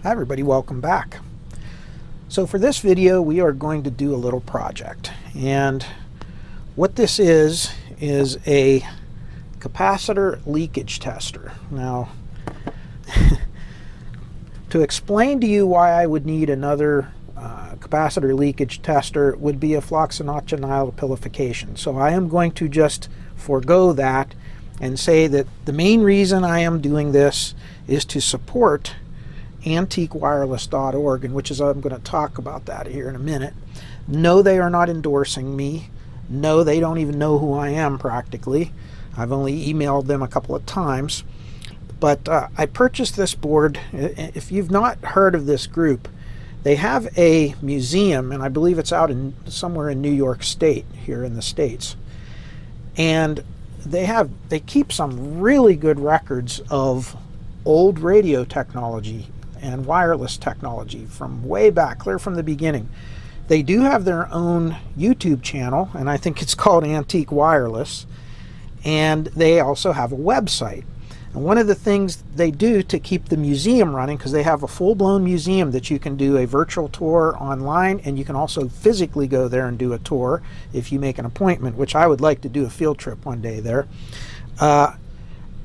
Hi everybody, welcome back. So for this video we are going to do a little project, and what this is a capacitor leakage tester. Now to explain to you why I would need another capacitor leakage tester would be a floxanol-nitropylification. So I am going to just forego that and say that the main reason I am doing this is to support antiquewireless.org, and which is I'm going to talk about that here in a minute. No, they are not endorsing me. No, they don't even know who I am practically. I've only emailed them a couple of times. But I purchased this board. If you've not heard of this group, they have a museum, and I believe it's out in somewhere in New York State, here in the States. And they keep some really good records of old radio technology and wireless technology from way back, clear from the beginning. They do have their own YouTube channel, and I think it's called Antique Wireless, and they also have a website. And one of the things they do to keep the museum running, because they have a full-blown museum that you can do a virtual tour online, and you can also physically go there and do a tour if you make an appointment, which I would like to do a field trip one day there.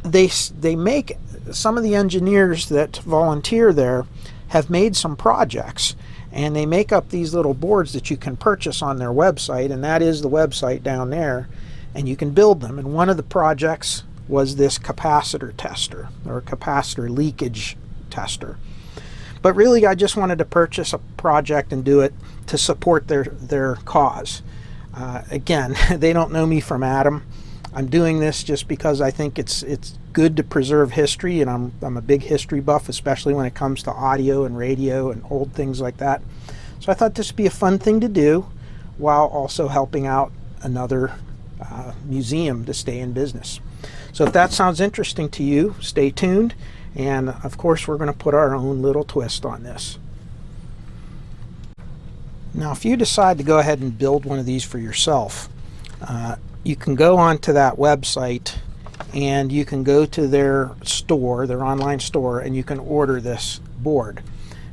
They make, some of the engineers that volunteer there have made some projects, and they make up these little boards that you can purchase on their website, and that is the website down there, and you can build them. And one of the projects was this capacitor tester, or capacitor leakage tester. But really I just wanted to purchase a project and do it to support their cause. Again, they don't know me from Adam. I'm doing this just because I think it's good to preserve history, and I'm a big history buff, especially when it comes to audio and radio and old things like that. So I thought this would be a fun thing to do while also helping out another museum to stay in business. So if that sounds interesting to you, stay tuned, and of course we're going to put our own little twist on this. Now if you decide to go ahead and build one of these for yourself, you can go onto that website and you can go to their store, their online store, and you can order this board.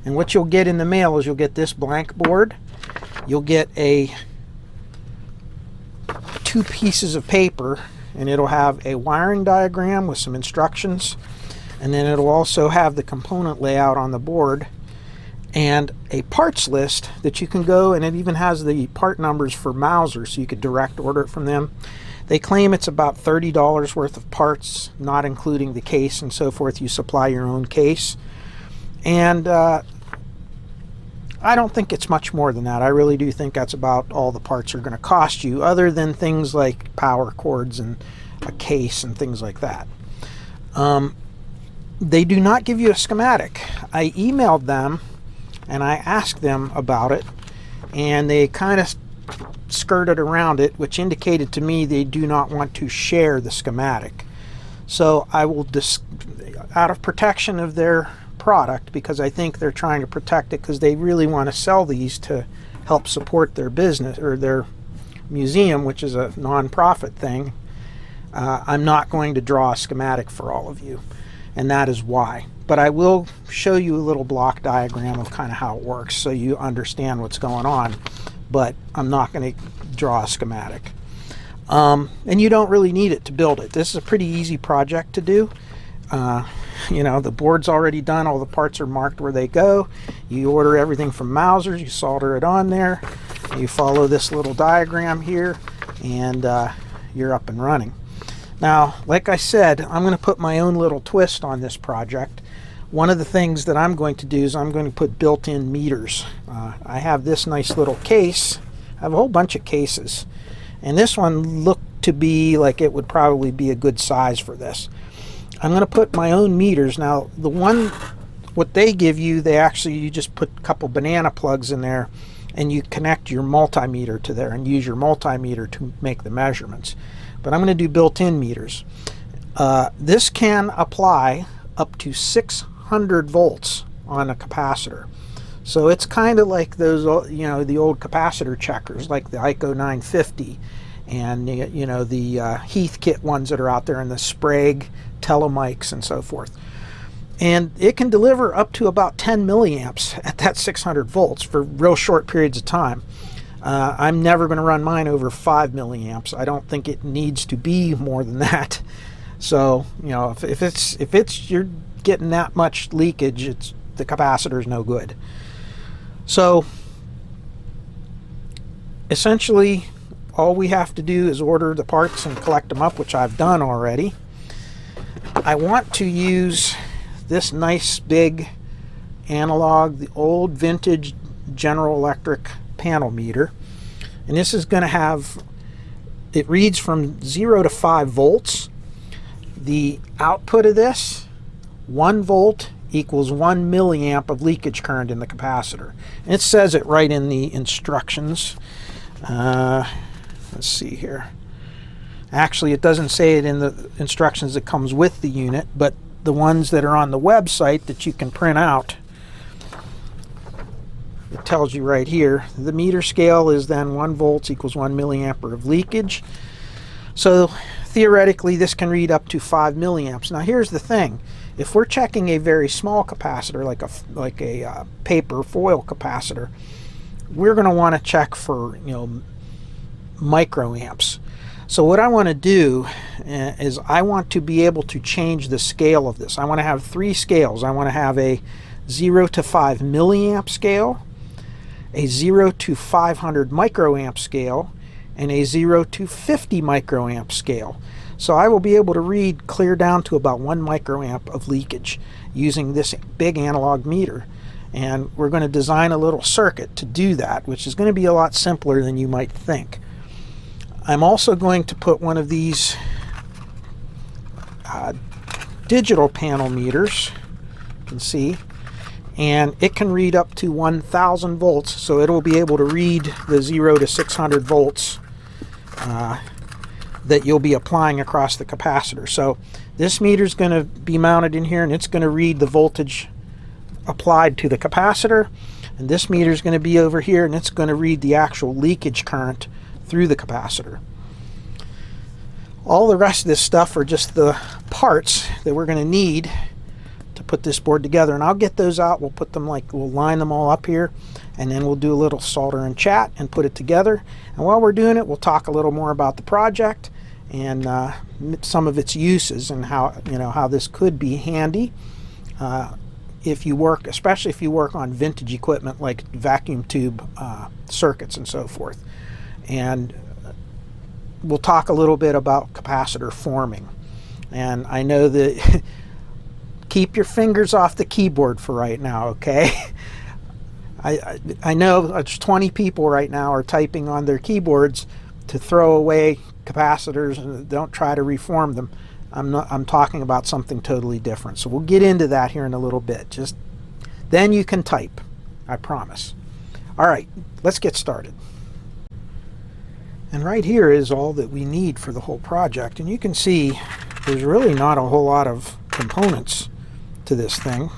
And what you'll get in the mail is you'll get this blank board, you'll get two pieces of paper, and it'll have a wiring diagram with some instructions, and then it'll also have the component layout on the board and a parts list that you can go, and it even has the part numbers for Mauser, so you could direct order it from them. They claim it's about $30 worth of parts, not including the case and so forth. You supply your own case, and I don't think it's much more than that. I really do think that's about all the parts are going to cost you, other than things like power cords and a case and things like that. They do not give you a schematic. I emailed them and I asked them about it, and they kind of skirted around it, which indicated to me they do not want to share the schematic. So I will, out of protection of their product, because I think they're trying to protect it because they really want to sell these to help support their business or their museum, which is a non-profit thing, I'm not going to draw a schematic for all of you, and that is why. But I will show you a little block diagram of kind of how it works so you understand what's going on, but I'm not going to draw a schematic. And you don't really need it to build it. This is a pretty easy project to do. You know, the board's already done, all the parts are marked where they go. You order everything from Mauser, you solder it on there, you follow this little diagram here, and you're up and running. Now, like I said, I'm going to put my own little twist on this project. One of the things that I'm going to do is I'm going to put built-in meters. I have this nice little case. I have a whole bunch of cases, and this one looked to be like it would probably be a good size for this. I'm going to put my own meters. Now, the one, what they give you, you just put a couple banana plugs in there, and you connect your multimeter to there and use your multimeter to make the measurements. But I'm going to do built-in meters. This can apply up to 600 volts on a capacitor. So it's kind of like those, you know, the old capacitor checkers, like the ICO 950 and, you know, the Heathkit ones that are out there, and the Sprague telemics and so forth. And it can deliver up to about 10 milliamps at that 600 volts for real short periods of time. I'm never going to run mine over 5 milliamps. I don't think it needs to be more than that. So, you know, if it's you're getting that much leakage, the capacitor is no good. So essentially all we have to do is order the parts and collect them up, which I've done already. I want to use this nice big analog, the old vintage General Electric panel meter, and this is going to have, it reads from 0 to 5 volts. The output of this, 1 volt equals 1 milliamp of leakage current in the capacitor. And it says it right in the instructions. Let's see here. Actually, it doesn't say it in the instructions that comes with the unit, but the ones that are on the website that you can print out, it tells you right here. The meter scale is then 1 volt equals 1 milliamp of leakage. So theoretically, this can read up to 5 milliamps. Now here's the thing. If we're checking a very small capacitor, like a paper foil capacitor, we're going to want to check for, you know, microamps. So what I want to do is I want to be able to change the scale of this. I want to have 3 scales. I want to have a 0 to 5 milliamp scale, a 0 to 500 microamp scale, and a 0 to 50 microamp scale. So I will be able to read clear down to about 1 microamp of leakage using this big analog meter. And we're going to design a little circuit to do that, which is going to be a lot simpler than you might think. I'm also going to put one of these digital panel meters, you can see, and it can read up to 1000 volts, so it'll be able to read the 0 to 600 volts that you'll be applying across the capacitor. So this meter is going to be mounted in here, and it's going to read the voltage applied to the capacitor, and this meter is going to be over here, and it's going to read the actual leakage current through the capacitor. All the rest of this stuff are just the parts that we're going to need to put this board together, and I'll get those out. We'll put them, we'll line them all up here, and then we'll do a little solder and chat and put it together. And while we're doing it, we'll talk a little more about the project and some of its uses and how, you know, how this could be handy if you work, especially if you work on vintage equipment like vacuum tube circuits and so forth. And we'll talk a little bit about capacitor forming. And I know that keep your fingers off the keyboard for right now, okay? I know there's 20 people right now are typing on their keyboards to throw away capacitors and don't try to reform them. I'm talking about something totally different. So we'll get into that here in a little bit. Just then you can type, I promise. All right, let's get started. And right here is all that we need for the whole project. And you can see there's really not a whole lot of components to this thing.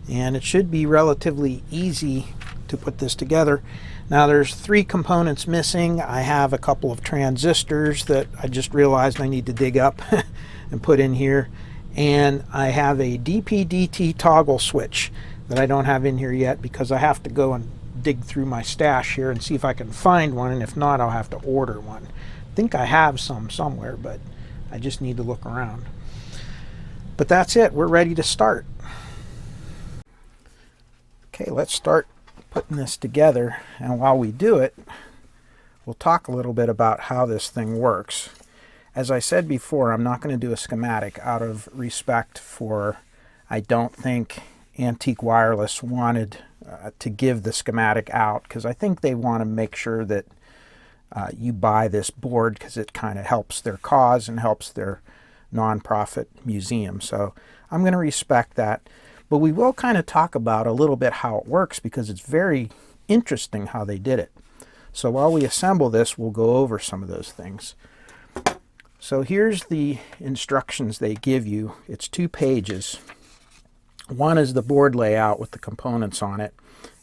And it should be relatively easy to put this together. Now there's 3 components missing. I have a couple of transistors that I just realized I need to dig up and put in here. And I have a DP-DT toggle switch that I don't have in here yet because I have to go and dig through my stash here and see if I can find one, and if not, I'll have to order one. I think I have some somewhere, but I just need to look around. But that's it. We're ready to start. Okay, let's start putting this together, and while we do it, we'll talk a little bit about how this thing works. As I said before, I'm not going to do a schematic out of respect for, I don't think Antique Wireless wanted to give the schematic out, because I think they want to make sure that you buy this board because it kind of helps their cause and helps their nonprofit museum. So I'm going to respect that. But we will kind of talk about a little bit how it works because it's very interesting how they did it. So while we assemble this, we'll go over some of those things. So here's the instructions they give you. It's 2 pages. One is the board layout with the components on it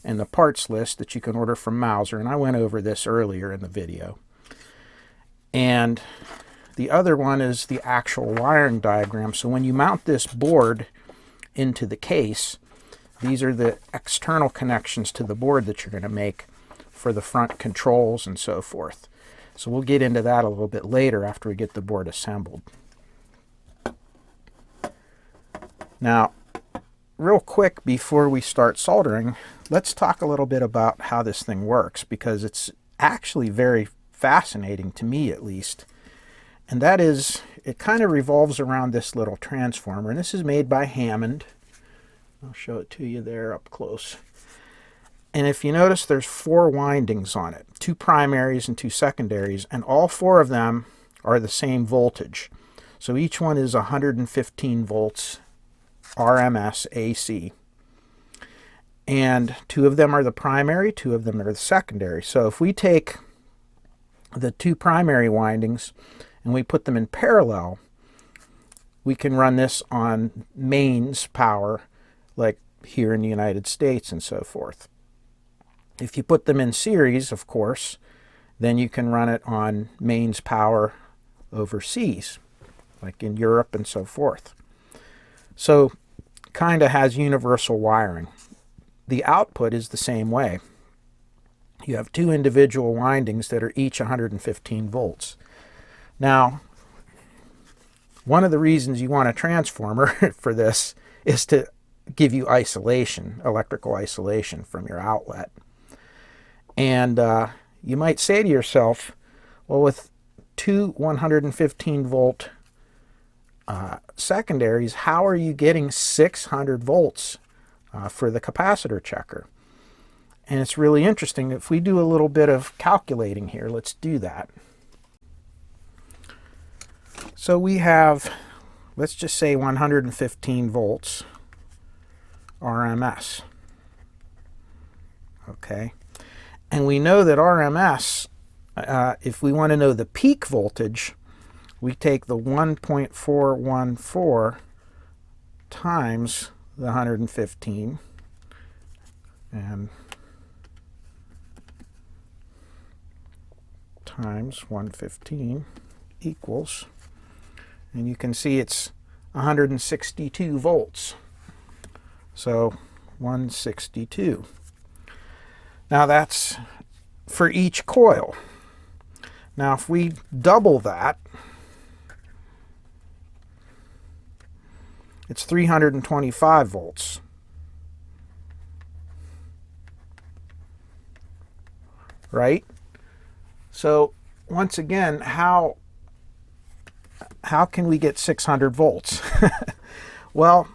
and the parts list that you can order from Mouser, and I went over this earlier in the video. And the other one is the actual wiring diagram. So when you mount this board into the case. These are the external connections to the board that you're going to make for the front controls and so forth. So we'll get into that a little bit later after we get the board assembled. Now, real quick before we start soldering, let's talk a little bit about how this thing works, because it's actually very fascinating to me, at least. And that is, it kind of revolves around this little transformer, and this is made by Hammond. I'll show it to you there up close. And if you notice, there's 4 windings on it, 2 primaries and 2 secondaries, and all 4 of them are the same voltage. So each one is 115 volts RMS AC. And 2 of them are the primary, 2 of them are the secondary. So if we take the 2 primary windings and we put them in parallel, we can run this on mains power, like here in the United States and so forth. If you put them in series, of course, then you can run it on mains power overseas, like in Europe and so forth. So kind of has universal wiring. The output is the same way. You have 2 individual windings that are each 115 volts. Now, one of the reasons you want a transformer for this is to give you isolation, electrical isolation from your outlet. And you might say to yourself, well, with 2 115 volt secondaries, how are you getting 600 volts for the capacitor checker? And it's really interesting. If we do a little bit of calculating here, let's do that. So we have, let's just say 115 volts RMS. Okay. And we know that RMS, if we want to know the peak voltage, we take the 1.414 times the 115 and times 115 equals, and you can see it's 162 volts. So 162. Now that's for each coil. Now if we double that, it's 325 volts. Right? So once again, how can we get 600 volts? Well,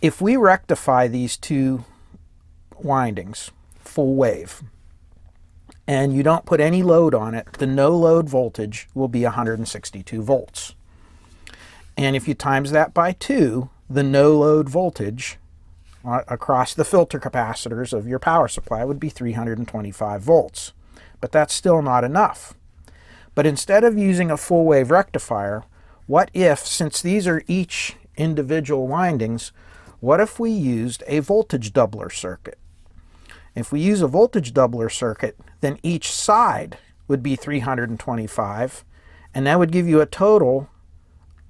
if we rectify these 2 windings full wave and you don't put any load on it, the no load voltage will be 162 volts. And if you times that by 2, the no load voltage across the filter capacitors of your power supply would be 325 volts. But that's still not enough. But instead of using a full wave rectifier, what if, since these are each individual windings, what if we used a voltage doubler circuit? If we use a voltage doubler circuit, then each side would be 325, and that would give you a total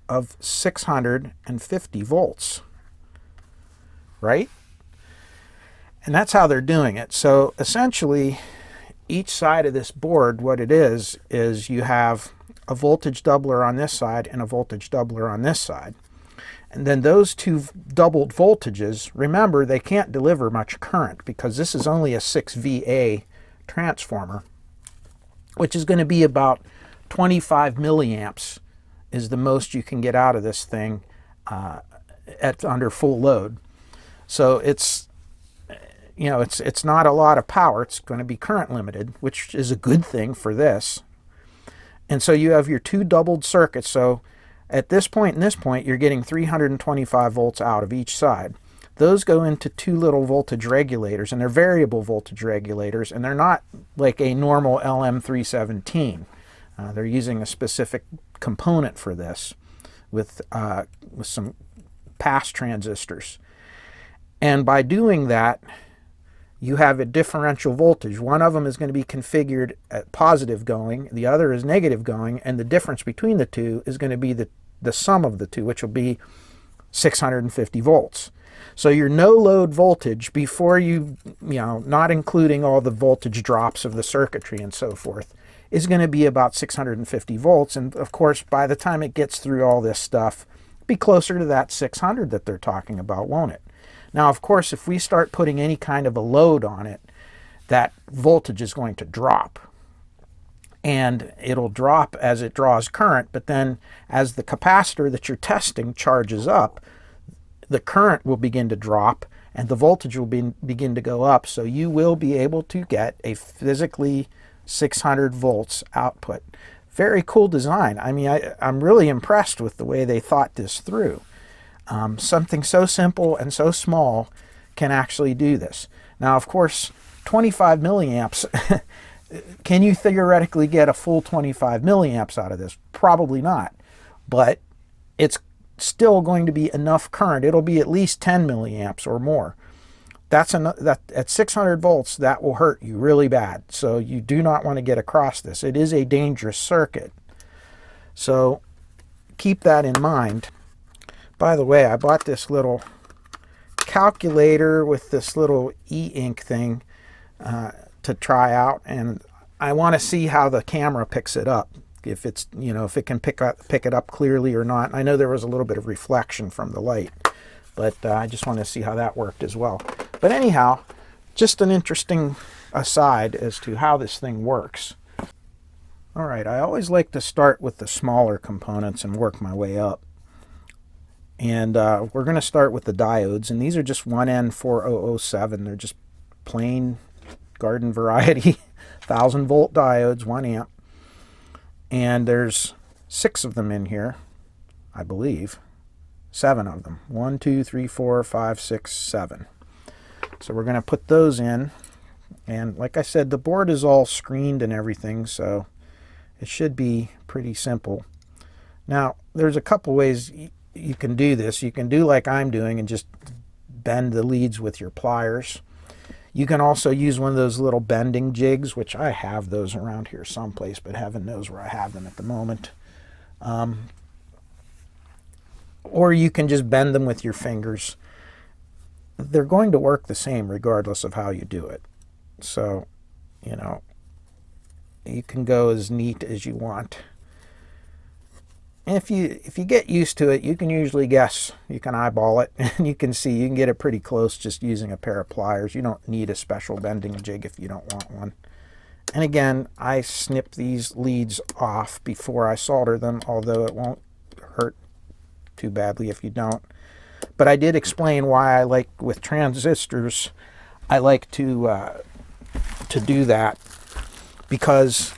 of 650 volts, right? And that's how they're doing it. So essentially, each side of this board, what it is you have a voltage doubler on this side and a voltage doubler on this side. And then those 2 doubled voltages, remember, they can't deliver much current because this is only a 6 VA transformer, which is going to be about 25 milliamps is the most you can get out of this thing at under full load. So it's, you know, it's not a lot of power. It's going to be current limited, which is a good thing for this. And so you have your 2 doubled circuits. So at this point and this point, you're getting 325 volts out of each side. Those go into 2 little voltage regulators, and they're variable voltage regulators, and they're not like a normal LM317. They're using a specific component for this with some pass transistors. And by doing that, you have a differential voltage. One of them is going to be configured at positive going, the other is negative going, and the difference between the 2 is going to be the sum of the 2, which will be 650 volts. So your no load voltage before not including all the voltage drops of the circuitry and so forth, is going to be about 650 volts. And of course, by the time it gets through all this stuff, be closer to that 600 that they're talking about, won't it? Now, of course, if we start putting any kind of a load on it, that voltage is going to drop. And it'll drop as it draws current, but then as the capacitor that you're testing charges up, the current will begin to drop and the voltage will begin to go up. So you will be able to get a physically 600 volts output. Very cool design. I mean, I'm really impressed with the way they thought this through. Something so simple and so small can actually do this. Now, of course, 25 milliamps, can you theoretically get a full 25 milliamps out of this? Probably not, but it's still going to be enough current. It'll be at least 10 milliamps or more. That's that at 600 volts, that will hurt you really bad. So you do not want to get across this. It is a dangerous circuit. So keep that in mind. By the way, I bought this little calculator with this little e-ink thing to try out, and I want to see how the camera picks it up. If it's, if it can pick it up clearly or not. I know there was a little bit of reflection from the light, but I just want to see how that worked as well. But anyhow, just an interesting aside as to how this thing works. All right, I always like to start with the smaller components and work my way up. And we're going to start with the diodes, and these are just 1N4007. They're just plain garden variety 1000 volt diodes, 1 amp. And there's 6 of them in here, I believe. 7 of them. 1, 2, 3, 4, 5, 6, 7. So we're going to put those in. And like I said, the board is all screened and everything, so it should be pretty simple. Now, there's a couple ways you can do this. You can do like I'm doing and just bend the leads with your pliers. You can also use one of those little bending jigs, which I have those around here someplace, but heaven knows where I have them at the moment. Or you can just bend them with your fingers. They're going to work the same regardless of how you do it. So, you can go as neat as you want. And if you get used to it, you can usually guess. You can eyeball it, and you can see. You can get it pretty close just using a pair of pliers. You don't need a special bending jig if you don't want one. And again, I snip these leads off before I solder them, although it won't hurt too badly if you don't. But I did explain why I like, with transistors, I like to do that, because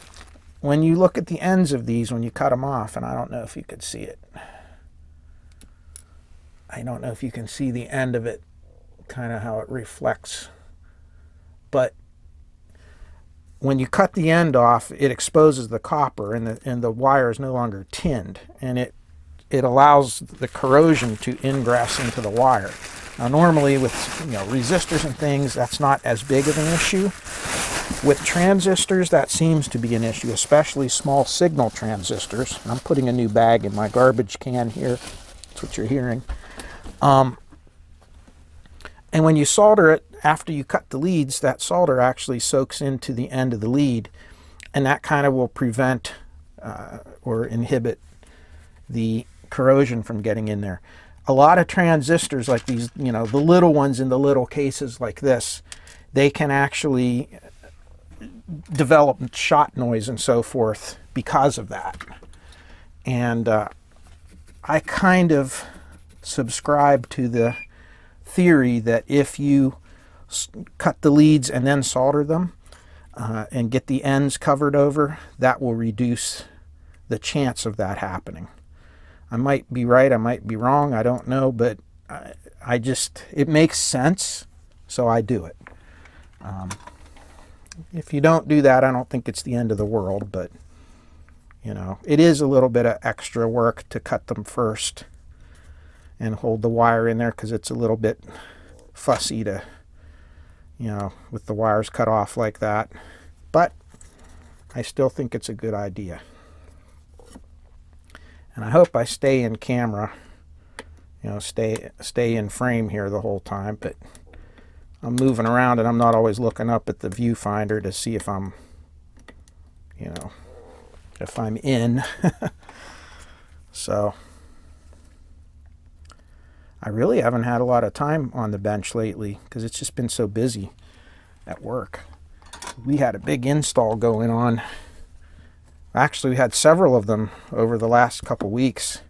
when you look at the ends of these, when you cut them off, and I don't know if you could see it. I don't know if you can see the end of it, kind of how it reflects. But when you cut the end off, it exposes the copper, and the wire is no longer tinned, and it allows the corrosion to ingress into the wire. Now, normally with resistors and things, that's not as big of an issue. With transistors, that seems to be an issue, especially small signal transistors. I'm putting a new bag in my garbage can here. That's what you're hearing. And when you solder it, after you cut the leads, that solder actually soaks into the end of the lead, and that kind of will prevent or inhibit the corrosion from getting in there. A lot of transistors like these, the little ones in the little cases like this, they can actually develop shot noise and so forth because of that. And I kind of subscribe to the theory that if you cut the leads and then solder them and get the ends covered over, that will reduce the chance of that happening. I might be right, I might be wrong, I don't know, but it makes sense, so I do it. If you don't do that, I don't think it's the end of the world, but it is a little bit of extra work to cut them first and hold the wire in there, because it's a little bit fussy to, with the wires cut off like that. But I still think it's a good idea. And I hope I stay in camera you know, stay in frame here the whole time, but I'm moving around and I'm not always looking up at the viewfinder to see if I'm, you know, if I'm in. So I really haven't had a lot of time on the bench lately because it's just been so busy at work. We had a big install going on. Actually, we had several of them over the last couple weeks.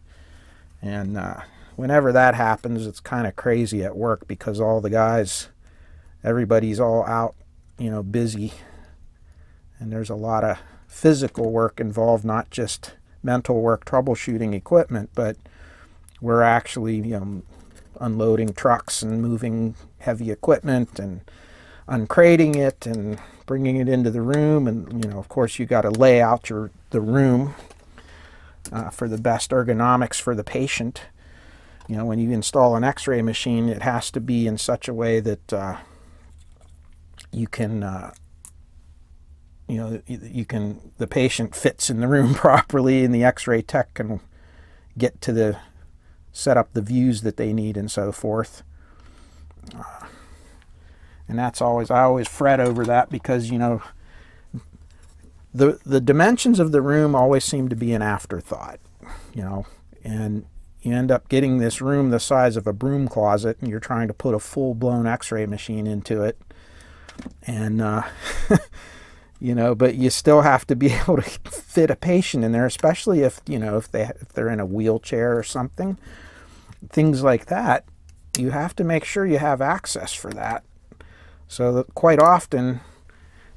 And whenever that happens, it's kind of crazy at work because all the guys, everybody's all out, you know, busy. And there's a lot of physical work involved, not just mental work troubleshooting equipment, but we're actually, you know, unloading trucks and moving heavy equipment and uncrating it and bringing it into the room. And, you know, of course, you got to lay out the room for the best ergonomics for the patient. You know, when you install an x-ray machine, it has to be in such a way that you can, you know, the patient fits in the room properly, and the x-ray tech can get to set up the views that they need and so forth. And I always fret over that because, you know, the dimensions of the room always seem to be an afterthought, you know, and you end up getting this room the size of a broom closet and you're trying to put a full-blown x-ray machine into it. And, you know, but you still have to be able to fit a patient in there, especially if, you know, if they're in a wheelchair or something, things like that. You have to make sure you have access for that. So that quite often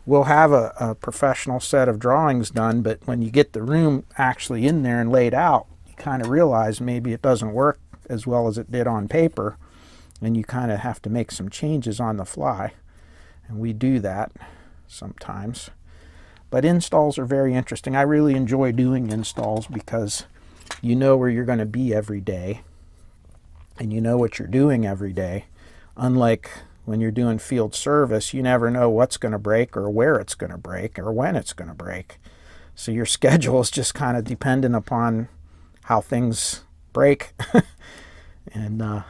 we'll have a professional set of drawings done, but when you get the room actually in there and laid out, you kind of realize maybe it doesn't work as well as it did on paper, and you kind of have to make some changes on the fly. And we do that sometimes. But installs are very interesting. I really enjoy doing installs because you know where you're going to be every day, and you know what you're doing every day. Unlike when you're doing field service, you never know what's going to break or where it's going to break or when it's going to break. So your schedule is just kind of dependent upon how things break. And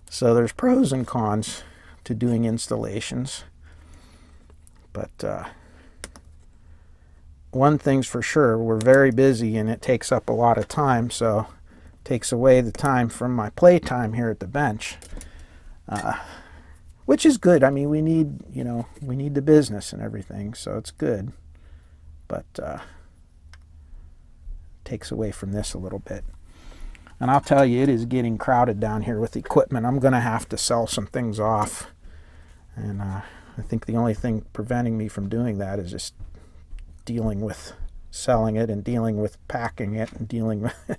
so there's pros and cons to doing installations. But one thing's for sure, we're very busy and it takes up a lot of time, so it takes away the time from my playtime here at the bench. Which is good. I mean, we need the business and everything, so it's good. But takes away from this a little bit. And I'll tell you, it is getting crowded down here with equipment. I'm going to have to sell some things off. And I think the only thing preventing me from doing that is just dealing with selling it and dealing with packing it and dealing with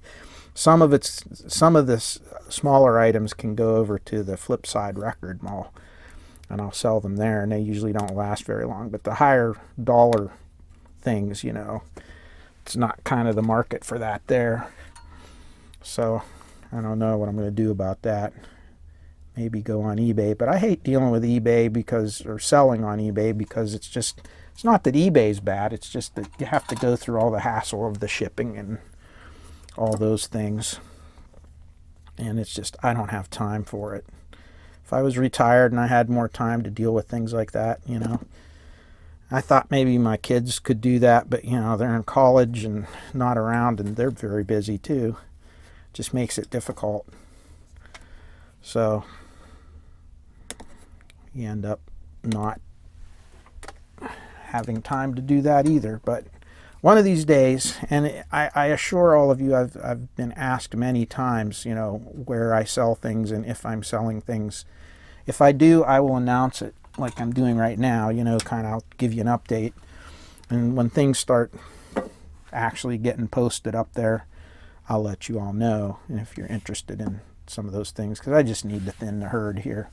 some of the smaller items can go over to the Flipside Record Mall, and I'll sell them there, and they usually don't last very long. But the higher dollar things, you know, it's not kind of the market for that there. So I don't know what I'm going to do about that. Maybe go on eBay, but I hate dealing with eBay or selling on eBay because it's not that eBay's bad, it's just that you have to go through all the hassle of the shipping and all those things. And it's just, I don't have time for it. If I was retired and I had more time to deal with things like that, you know, I thought maybe my kids could do that, but, you know, they're in college and not around, and they're very busy too. It just makes it difficult. So you end up not having time to do that either. But one of these days, and I assure all of you, I've been asked many times, you know, where I sell things and if I'm selling things. If I do, I will announce it like I'm doing right now, you know, kind of I'll give you an update. And when things start actually getting posted up there, I'll let you all know if you're interested in some of those things, because I just need to thin the herd here.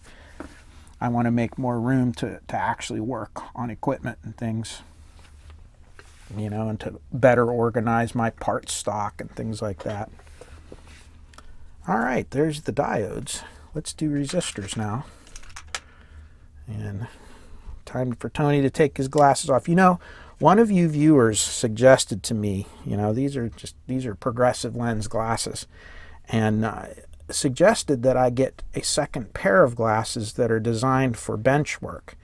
I want to make more room to actually work on equipment and things, you know, and to better organize my parts stock and things like that. All right, there's the diodes. Let's do resistors now. And time for Tony to take his glasses off. You know, one of you viewers suggested to me, you know, these are progressive lens glasses. And suggested that I get a second pair of glasses that are designed for bench work,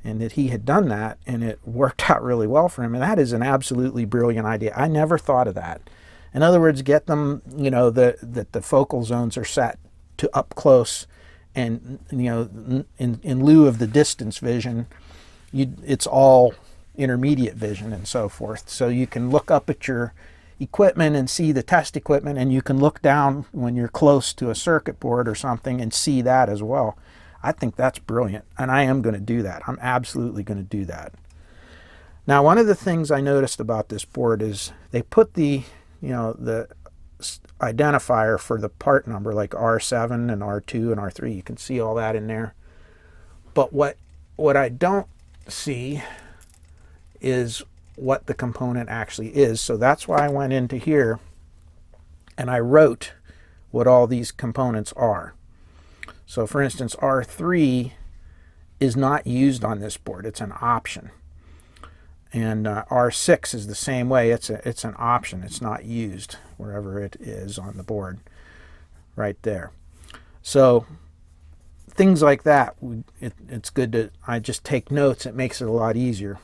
and that he had done that, and it worked out really well for him. And that is an absolutely brilliant idea. I never thought of that. In other words, get them, that the focal zones are set to up close, and in lieu of the distance vision, it's all intermediate vision and so forth. So you can look up at your equipment and see the test equipment, and you can look down when you're close to a circuit board or something and see that as well. I think that's brilliant, and I am going to do that. I'm absolutely going to do that. Now, one of the things I noticed about this board is they put the identifier for the part number, like R7 and R2 and R3. You can see all that in there. But what I don't see is what the component actually is. So that's why I went into here and I wrote what all these components are. So for instance, R3 is not used on this board. It's an option. And R6 is the same way. It's an option. It's not used wherever it is on the board, right there. So things like that, it's good to, I just take notes. It makes it a lot easier.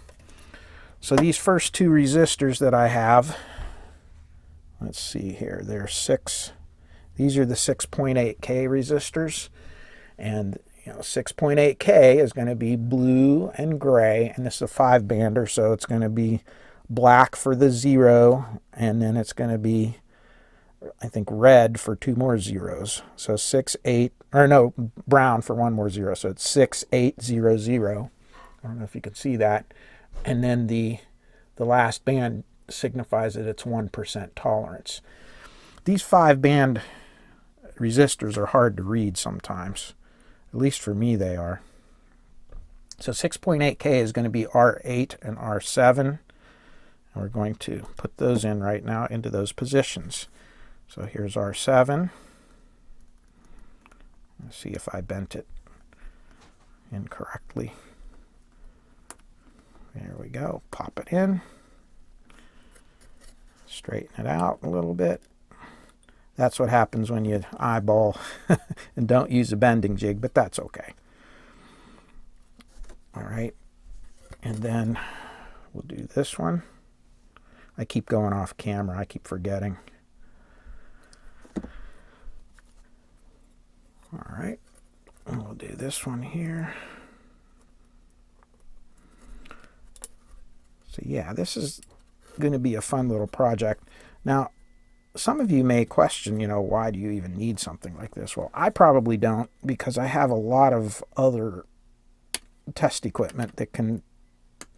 So these first two resistors that I have, let's see here, they're these are the 6.8K resistors, and 6.8K is going to be blue and gray, and this is a 5-bander, so it's going to be black for the 0, and then it's going to be, I think, red for 2 more zeros. So brown for 1 more 0. So it's 6800. I don't know if you can see that. And then the last band signifies that it's 1% tolerance. These 5-band resistors are hard to read sometimes. At least for me they are. So 6.8K is going to be R8 and R7. And we're going to put those in right now into those positions. So here's R7. Let's see if I bent it incorrectly. There we go. Pop it in. Straighten it out a little bit. That's what happens when you eyeball and don't use a bending jig, but that's okay. All right. And then we'll do this one. I keep going off camera. I keep forgetting. All right. And we'll do this one here. So yeah, this is going to be a fun little project. Now, some of you may question, why do you even need something like this? Well, I probably don't, because I have a lot of other test equipment that can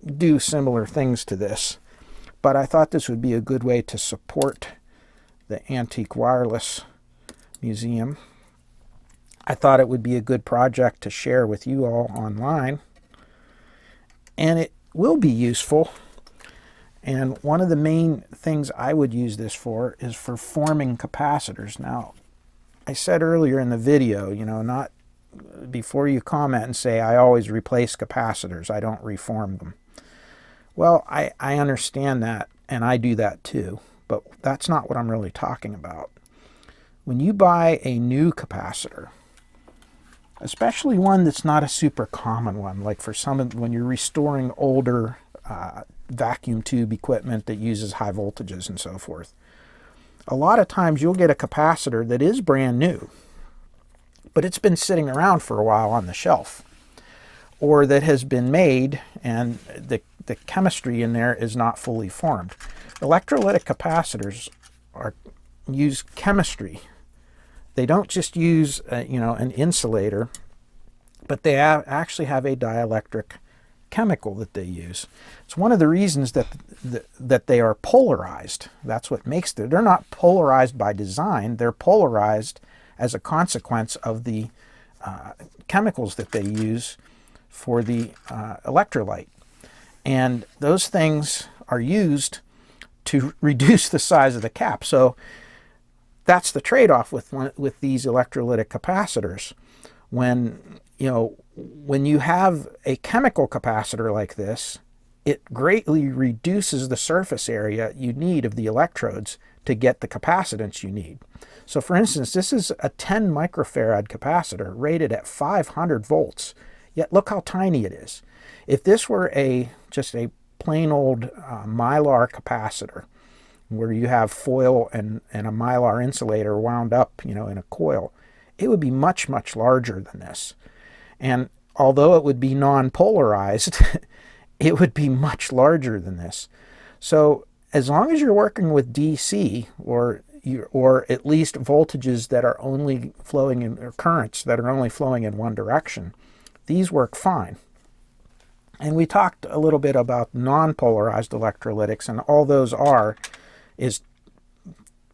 do similar things to this. But I thought this would be a good way to support the Antique Wireless Museum. I thought it would be a good project to share with you all online. And it will be useful. And one of the main things I would use this for is for forming capacitors. Now, I said earlier in the video, not before you comment and say, I always replace capacitors, I don't reform them. Well, I understand that, and I do that too, but that's not what I'm really talking about. When you buy a new capacitor, especially one that's not a super common one, like for when you're restoring older vacuum tube equipment that uses high voltages and so forth, a lot of times you'll get a capacitor that is brand new, but it's been sitting around for a while on the shelf, or that has been made and the chemistry in there is not fully formed. Electrolytic capacitors use chemistry. They don't just use an insulator, but they actually have a dielectric chemical that they use. It's one of the reasons that they are polarized. That's what makes them. They're not polarized by design. They're polarized as a consequence of the chemicals that they use for the electrolyte. And those things are used to reduce the size of the cap. So that's the trade-off with these electrolytic capacitors. When you have a chemical capacitor like this, it greatly reduces the surface area you need of the electrodes to get the capacitance you need. So for instance, this is a 10 microfarad capacitor rated at 500 volts, yet look how tiny it is. If this were just a plain old mylar capacitor, where you have foil and a mylar insulator wound up, in a coil, it would be much, much larger than this. And although it would be non-polarized, it would be much larger than this. So as long as you're working with DC, or at least voltages that are only flowing in, or currents that are only flowing in one direction, these work fine. And we talked a little bit about non-polarized electrolytics, and all those is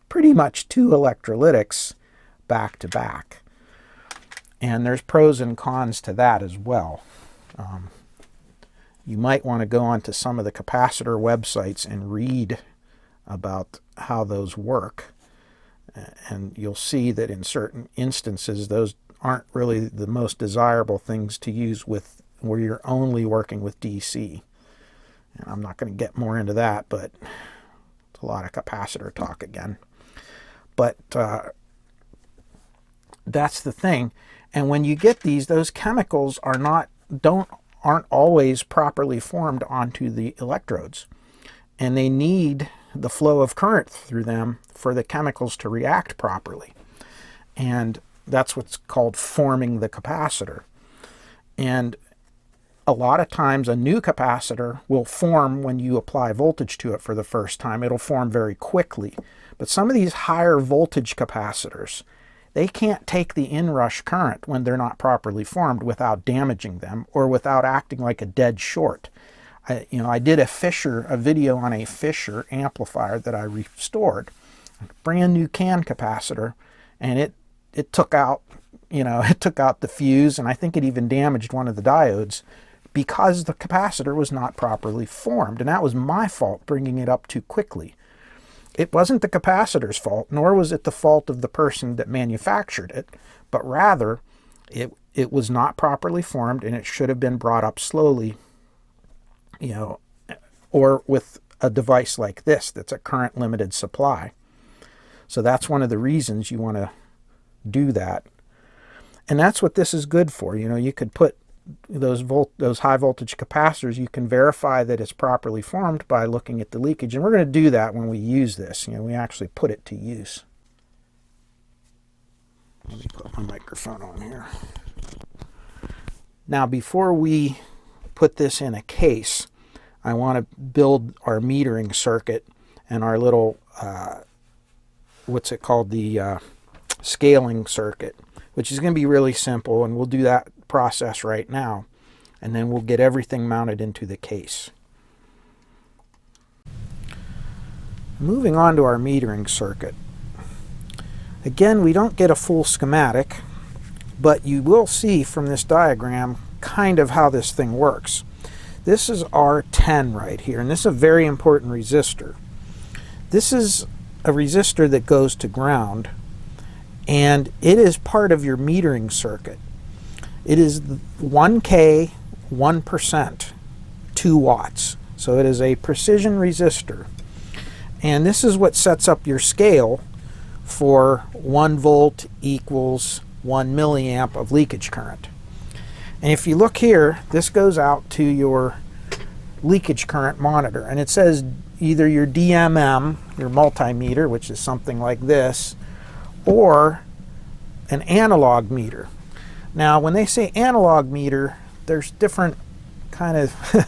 pretty much two electrolytics back to back. And there's pros and cons to that as well. You might want to go onto some of the capacitor websites and read about how those work. And you'll see that in certain instances, those aren't really the most desirable things to use where you're only working with DC. And I'm not going to get more into that, but it's a lot of capacitor talk again. But that's the thing. And when you get those chemicals aren't always properly formed onto the electrodes. And they need the flow of current through them for the chemicals to react properly. And that's what's called forming the capacitor. And a lot of times a new capacitor will form when you apply voltage to it for the first time. It'll form very quickly. But some of these higher voltage capacitors, they can't take the inrush current when they're not properly formed without damaging them or without acting like a dead short. I did a video on a Fisher amplifier that I restored, a brand new CAN capacitor, and it took out, it took out the fuse, and I think it even damaged one of the diodes because the capacitor was not properly formed, and that was my fault bringing it up too quickly. It wasn't the capacitor's fault, nor was it the fault of the person that manufactured it, but rather it was not properly formed, and it should have been brought up slowly, or with a device like this that's a current limited supply. So that's one of the reasons you want to do that. And that's what this is good for. You could put those high voltage capacitors, you can verify that it's properly formed by looking at the leakage. And we're going to do that when we use this. We actually put it to use. Let me put my microphone on here. Now, before we put this in a case, I want to build our metering circuit and our little, what's it called, the scaling circuit, which is going to be really simple, and we'll do that process right now, and then we'll get everything mounted into the case. Moving on to our metering circuit. Again, we don't get a full schematic, but you will see from this diagram kind of how this thing works. This is R10 right here, and this is a very important resistor. This is a resistor that goes to ground, and it is part of your metering circuit. It is 1K, 1%, 2 watts. So it is a precision resistor. And this is what sets up your scale for 1 volt equals 1 milliamp of leakage current. And if you look here, this goes out to your leakage current monitor. And it says either your DMM, your multimeter, which is something like this, or an analog meter. Now, when they say analog meter, there's different kind of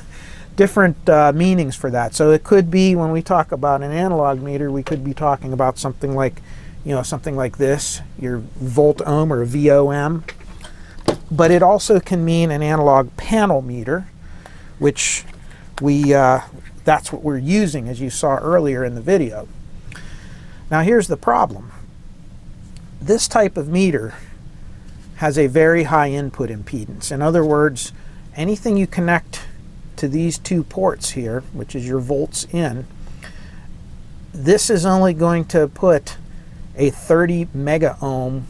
different meanings for that. So it could be, when we talk about an analog meter, we could be talking about something like, something like this, your volt ohm or VOM. But it also can mean an analog panel meter, which that's what we're using, as you saw earlier in the video. Now, here's the problem. This type of meter has a very high input impedance. In other words, anything you connect to these 2 ports here, which is your volts in, this is only going to put a 30 mega ohm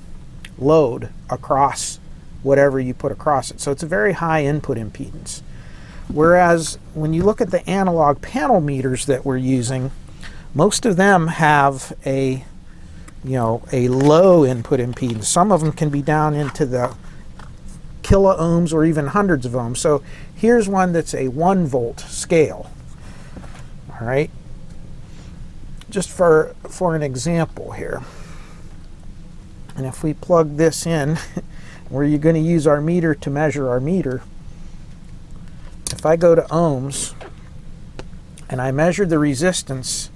load across whatever you put across it. So it's a very high input impedance. Whereas when you look at the analog panel meters that we're using, Most of them have a a low input impedance. Some of them can be down into the kilo ohms or even hundreds of ohms. So here's one that's a 1 volt scale. All right, just for an example here. And if we plug this in, where you're going to use our meter to measure our meter, if I go to ohms and I measure the resistance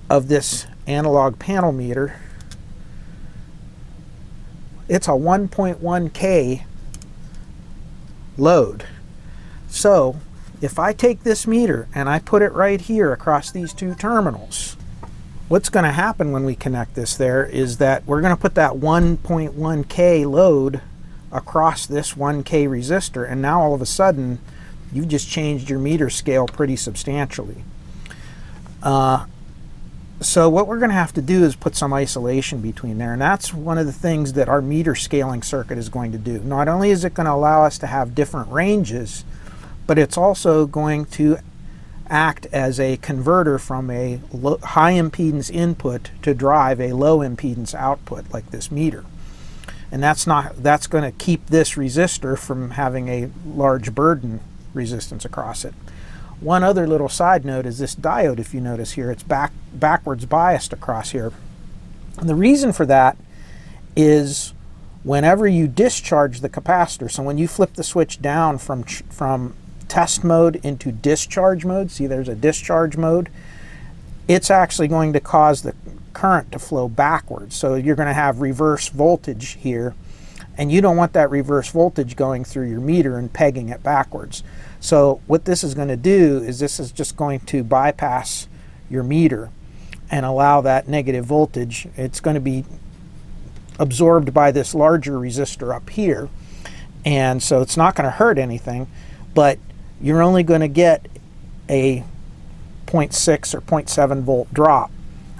of this analog panel meter, it's a 1.1K load. So if I take this meter and I put it right here across these two terminals, what's going to happen when we connect this there is that we're going to put that 1.1K load across this 1K resistor, and now all of a sudden you've just changed your meter scale pretty substantially. So what we're going to have to do is put some isolation between there, and that's one of the things that our meter scaling circuit is going to do. Not only is it going to allow us to have different ranges, but it's also going to act as a converter from a high impedance input to drive a low impedance output like this meter. And that's going to keep this resistor from having a large burden resistance across it. One other little side note is this diode. If you notice here, it's backwards biased across here. And the reason for that is whenever you discharge the capacitor, so when you flip the switch down from test mode into discharge mode, see there's a discharge mode, it's actually going to cause the current to flow backwards. So you're going to have reverse voltage here, and you don't want that reverse voltage going through your meter and pegging it backwards. So what this is going to do is this is just going to bypass your meter and allow that negative voltage. It's going to be absorbed by this larger resistor up here, and so it's not going to hurt anything, but you're only going to get a 0.6 or 0.7 volt drop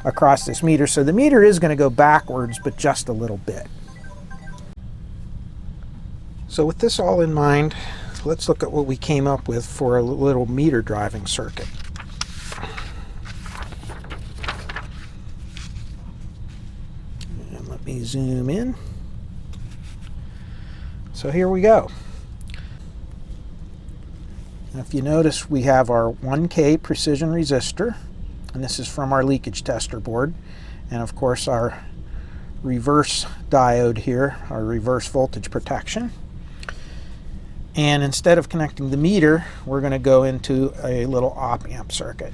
across this meter. So the meter is going to go backwards, but just a little bit. So with this all in mind, let's look at what we came up with for a little meter driving circuit. And let me zoom in. So here we go. Now if you notice, we have our 1K precision resistor, and this is from our leakage tester board, and of course our reverse diode here, our reverse voltage protection. And instead of connecting the meter, we're going to go into a little op-amp circuit.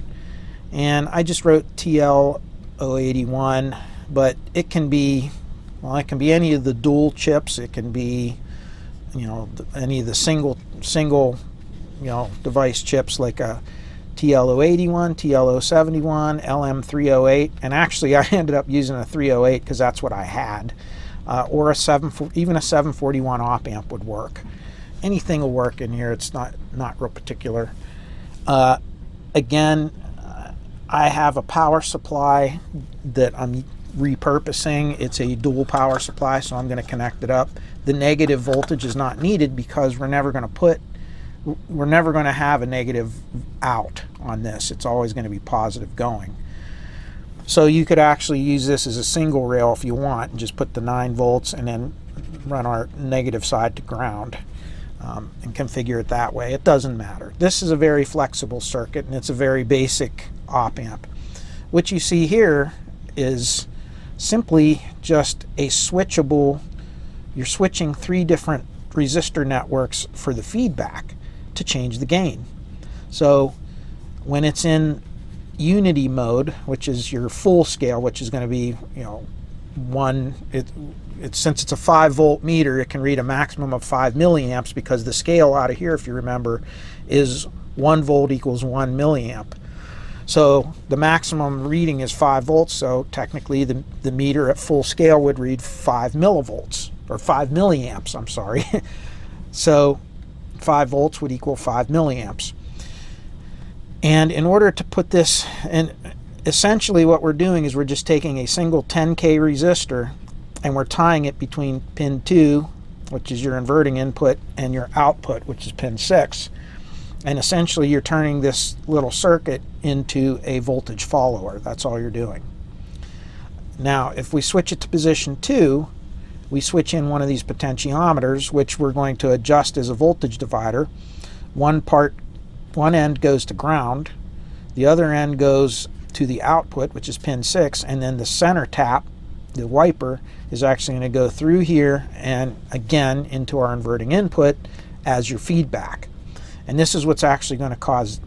And I just wrote TL081, but it can be, well, it can be any of the dual chips. It can be, any of the single device chips like a TL081, TL071, LM308, and actually I ended up using a 308 because that's what I had, or even a 741 op-amp would work. Anything will work in here. It's not real particular. Again, I have a power supply that I'm repurposing. It's a dual power supply, so I'm going to connect it up. The negative voltage is not needed because we're never going to have a negative out on this. It's always going to be positive going. So you could actually use this as a single rail if you want, and just put the 9 volts and then run our negative side to ground. And configure it that way. It doesn't matter. This is a very flexible circuit, and it's a very basic op-amp. What you see here is simply just a switchable, you're switching 3 different resistor networks for the feedback to change the gain. So when it's in unity mode, which is your full scale, which is going to be, since it's a 5 volt meter, it can read a maximum of 5 milliamps because the scale out of here, if you remember, is 1 volt equals 1 milliamp. So the maximum reading is 5 volts, so technically the meter at full scale would read 5 millivolts, or 5 milliamps, I'm sorry. So 5 volts would equal 5 milliamps. And in order to put this, and essentially what we're doing is we're just taking a single 10K resistor and we're tying it between pin 2, which is your inverting input, and your output, which is pin 6. And essentially you're turning this little circuit into a voltage follower. That's all you're doing. Now if we switch it to position 2, we switch in one of these potentiometers, which we're going to adjust as a voltage divider. One end goes to ground, the other end goes to the output, which is pin 6, and then the center tap, the wiper, is actually going to go through here and again into our inverting input as your feedback. And this is what's actually going to cause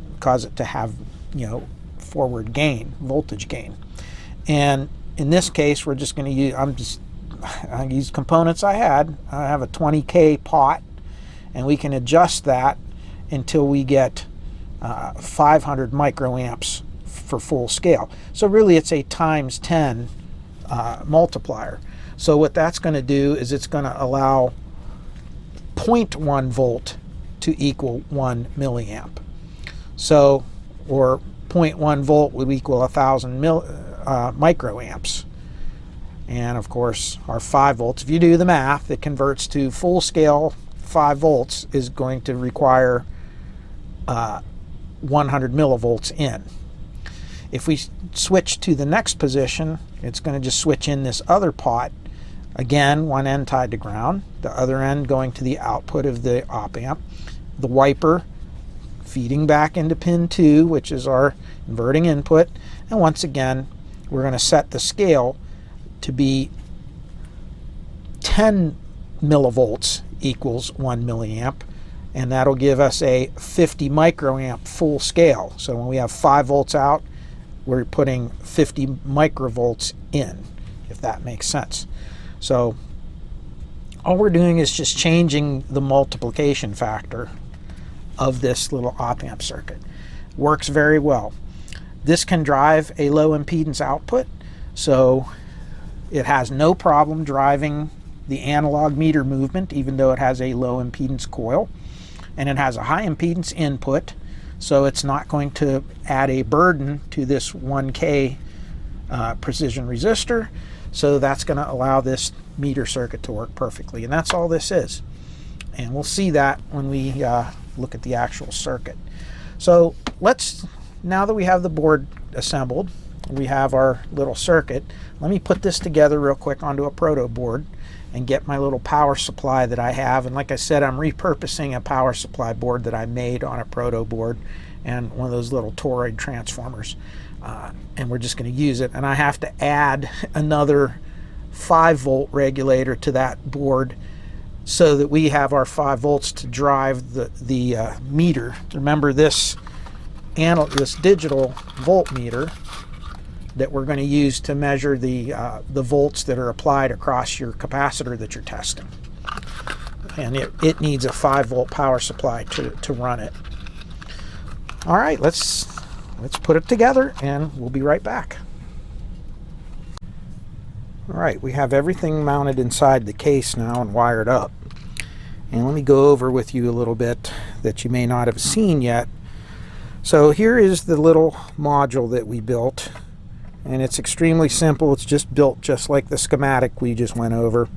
it to have, you know, forward gain, voltage gain. And in this case, we're just going to use, I use components I have a 20K pot, and we can adjust that until we get 500 microamps for full scale. So really it's a times 10 multiplier. So what that's going to do is it's going to allow 0.1 volt to equal 1 milliamp. So, or 0.1 volt would equal 1,000 microamps. And of course our 5 volts, if you do the math, it converts to full scale 5 volts is going to require 100 millivolts in. If we switch to the next position, it's going to just switch in this other pot. Again, one end tied to ground, the other end going to the output of the op amp. The wiper feeding back into pin 2, which is our inverting input. And once again, we're going to set the scale to be 10 millivolts equals 1 milliamp. And that'll give us a 50 microamp full scale. So when we have 5 volts out, we're putting 50 microvolts in, if that makes sense. So all we're doing is just changing the multiplication factor of this little op amp circuit. Works very well. This can drive a low impedance output, so it has no problem driving the analog meter movement, even though it has a low impedance coil. And it has a high impedance input, so it's not going to add a burden to this 1K precision resistor. So that's going to allow this meter circuit to work perfectly. And that's all this is. And we'll see that when we look at the actual circuit. So now that we have the board assembled, we have our little circuit, let me put this together real quick onto a proto board and get my little power supply that I have. And like I said, I'm repurposing a power supply board that I made on a proto board and one of those little toroid transformers. And we're just going to use it. And I have to add another 5-volt regulator to that board so that we have our 5 volts to drive the meter. Remember this digital voltmeter that we're going to use to measure the volts that are applied across your capacitor that you're testing. And it needs a 5-volt power supply to run it. All right, let's put it together and we'll be right back. All right, we have everything mounted inside the case now and wired up. And let me go over with you a little bit that you may not have seen yet. So here is the little module that we built. And it's extremely simple. It's just built just like the schematic we just went over.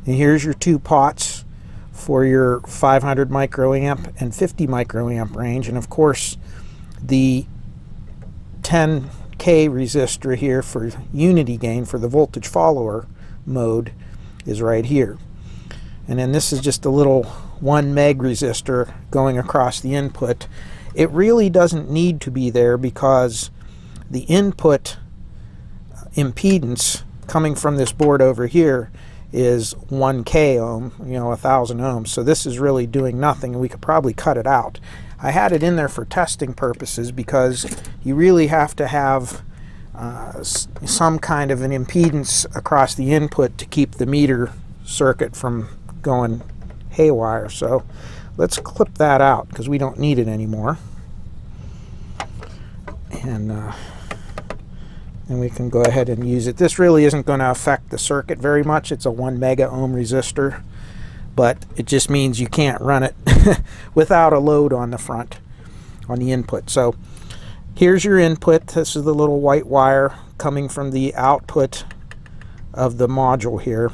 And here's your 2 pots for your 500 microamp and 50 microamp range. And of course, the 10K resistor here for unity gain for the voltage follower mode is right here. And then this is just a little 1 meg resistor going across the input. It really doesn't need to be there because the input impedance coming from this board over here is 1K ohm, 1,000 ohms. So this is really doing nothing, and we could probably cut it out. I had it in there for testing purposes because you really have to have some kind of an impedance across the input to keep the meter circuit from going haywire. So let's clip that out because we don't need it anymore. And we can go ahead and use it. This really isn't going to affect the circuit very much. It's a 1 mega ohm resistor, but it just means you can't run it without a load on the front, on the input. So here's your input. This is the little white wire coming from the output of the module here.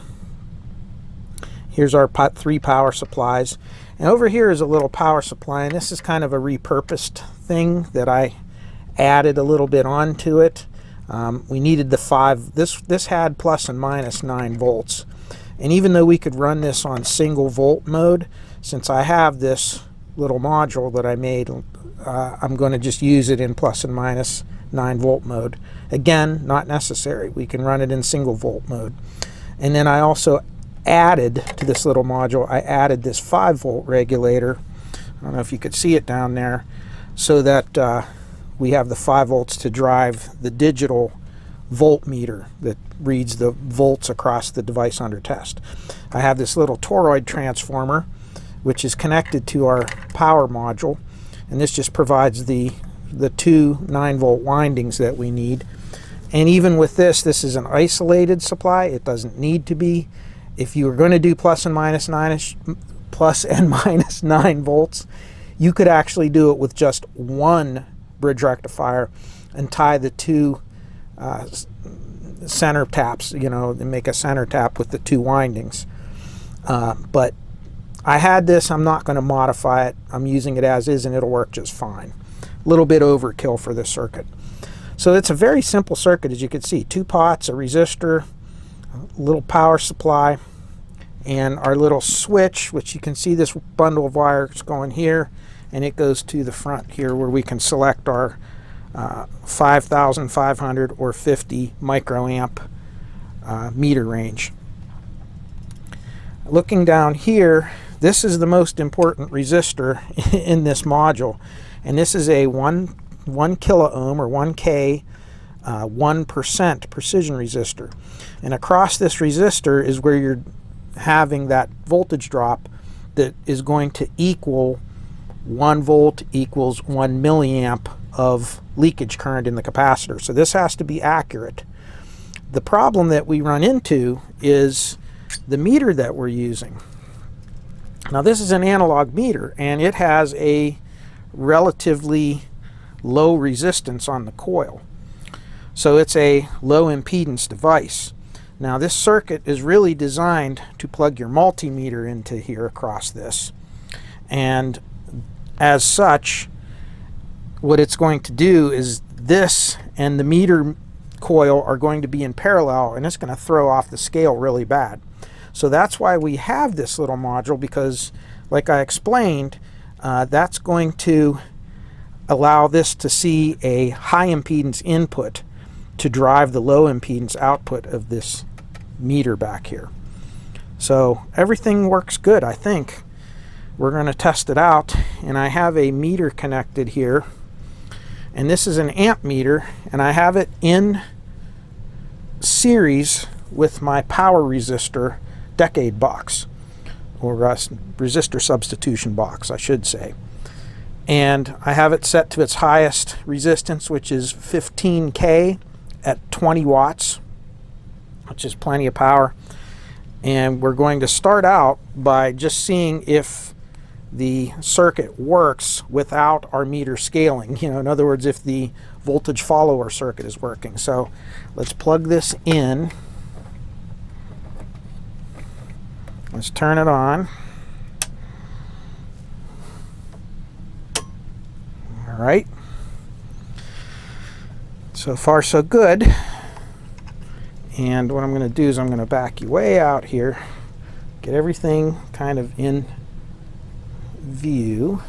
Here's our 3 power supplies. And over here is a little power supply, and this is kind of a repurposed thing that I added a little bit onto it. We needed the 5. This had plus and minus 9 volts. And even though we could run this on single volt mode, since I have this little module that I made, I'm going to just use it in plus and minus 9 volt mode. Again, not necessary. We can run it in single volt mode. And then I also added to this little module, I added this 5 volt regulator. I don't know if you could see it down there, so that we have the 5 volts to drive the digital voltmeter that reads the volts across the device under test. I have this little toroid transformer which is connected to our power module, and this just provides the 2 9-volt windings that we need. And even with this is an isolated supply. It doesn't need to be. If you were going to do plus and minus 9 volts, you could actually do it with just one bridge rectifier and tie the 2 center taps, and make a center tap with the 2 windings. But I had this. I'm not going to modify it. I'm using it as is, and it'll work just fine. A little bit overkill for this circuit. So it's a very simple circuit, as you can see. 2 pots, a resistor, a little power supply, and our little switch, which you can see this bundle of wires going here, and it goes to the front here where we can select our 5,500 or 50 microamp meter range. Looking down here, this is the most important resistor in this module, and this is a 1 kilo ohm or 1K 1% precision resistor. And across this resistor is where you're having that voltage drop that is going to equal 1 volt equals 1 milliamp of leakage current in the capacitor. So this has to be accurate. The problem that we run into is the meter that we're using. Now this is an analog meter, and it has a relatively low resistance on the coil. So it's a low impedance device. Now this circuit is really designed to plug your multimeter into here across this. And as such, what it's going to do is this and the meter coil are going to be in parallel, and it's going to throw off the scale really bad. So that's why we have this little module, because like I explained, that's going to allow this to see a high impedance input to drive the low impedance output of this meter back here. So everything works good, I think. We're going to test it out, and I have a meter connected here, and this is an amp meter, and I have it in series with my power resistor decade box, or resistor substitution box, I should say. And I have it set to its highest resistance, which is 15K at 20 watts, which is plenty of power. And we're going to start out by just seeing if the circuit works without our meter scaling. In other words, if the voltage follower circuit is working. So let's plug this in. Let's turn it on. All right. So far, so good. And what I'm going to do is I'm going to back you way out here, get everything kind of in view,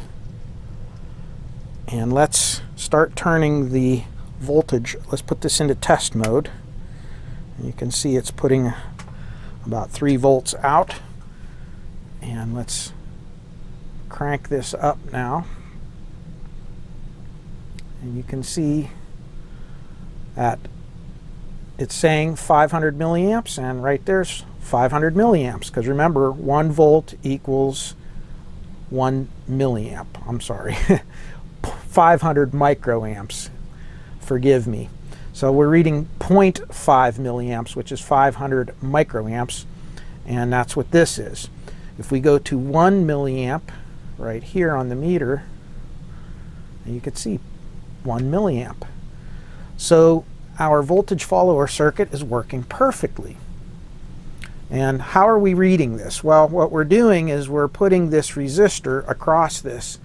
and let's start turning the voltage. Let's put this into test mode. And you can see it's putting about 3 volts out. And let's crank this up now. And you can see that it's saying 500 milliamps, and right there's 500 milliamps, because remember, 1 volt equals 1 milliamp. I'm sorry, 500 microamps. Forgive me. So we're reading 0.5 milliamps, which is 500 microamps, and that's what this is. If we go to 1 milliamp right here on the meter, you can see 1 milliamp. So our voltage follower circuit is working perfectly. And how are we reading this? Well, what we're doing is we're putting this resistor across this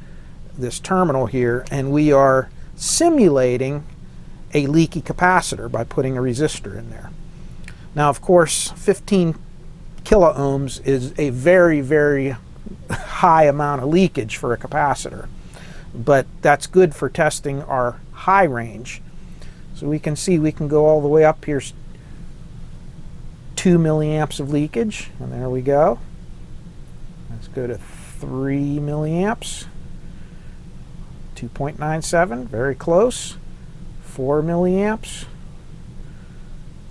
terminal here, and we are simulating a leaky capacitor by putting a resistor in there. Now, of course, 15 kiloohms is a very, very high amount of leakage for a capacitor, but that's good for testing our high range. So we can see we can go all the way up here, 2 milliamps of leakage, and there we go. Let's go to 3 milliamps, 2.97, very close. 4 milliamps,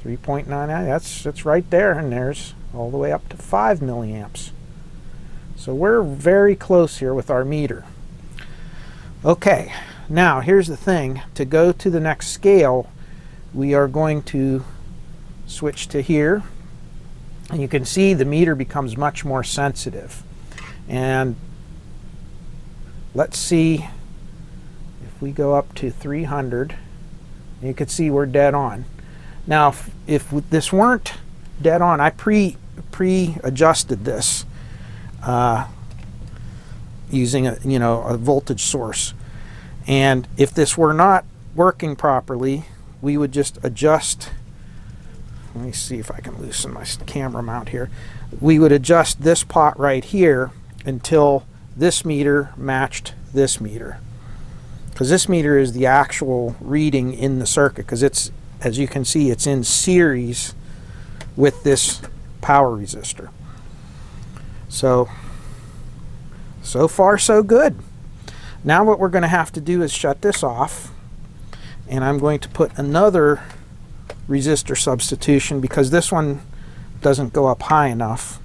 3.99, that's right there, and there's all the way up to 5 milliamps. So we're very close here with our meter. Okay, now here's the thing. To go to the next scale, we are going to switch to here. And you can see the meter becomes much more sensitive. And let's see if we go up to 300, you can see we're dead on. Now, if this weren't dead on, I pre-adjusted this using a voltage source. And if this were not working properly, we would just adjust. Let me see if I can loosen my camera mount here. We would adjust this pot right here until this meter matched this meter. Because this meter is the actual reading in the circuit, because it's, as you can see, it's in series with this power resistor. So far so good. Now what we're going to have to do is shut this off, and I'm going to put another resistor substitution because this one doesn't go up high enough.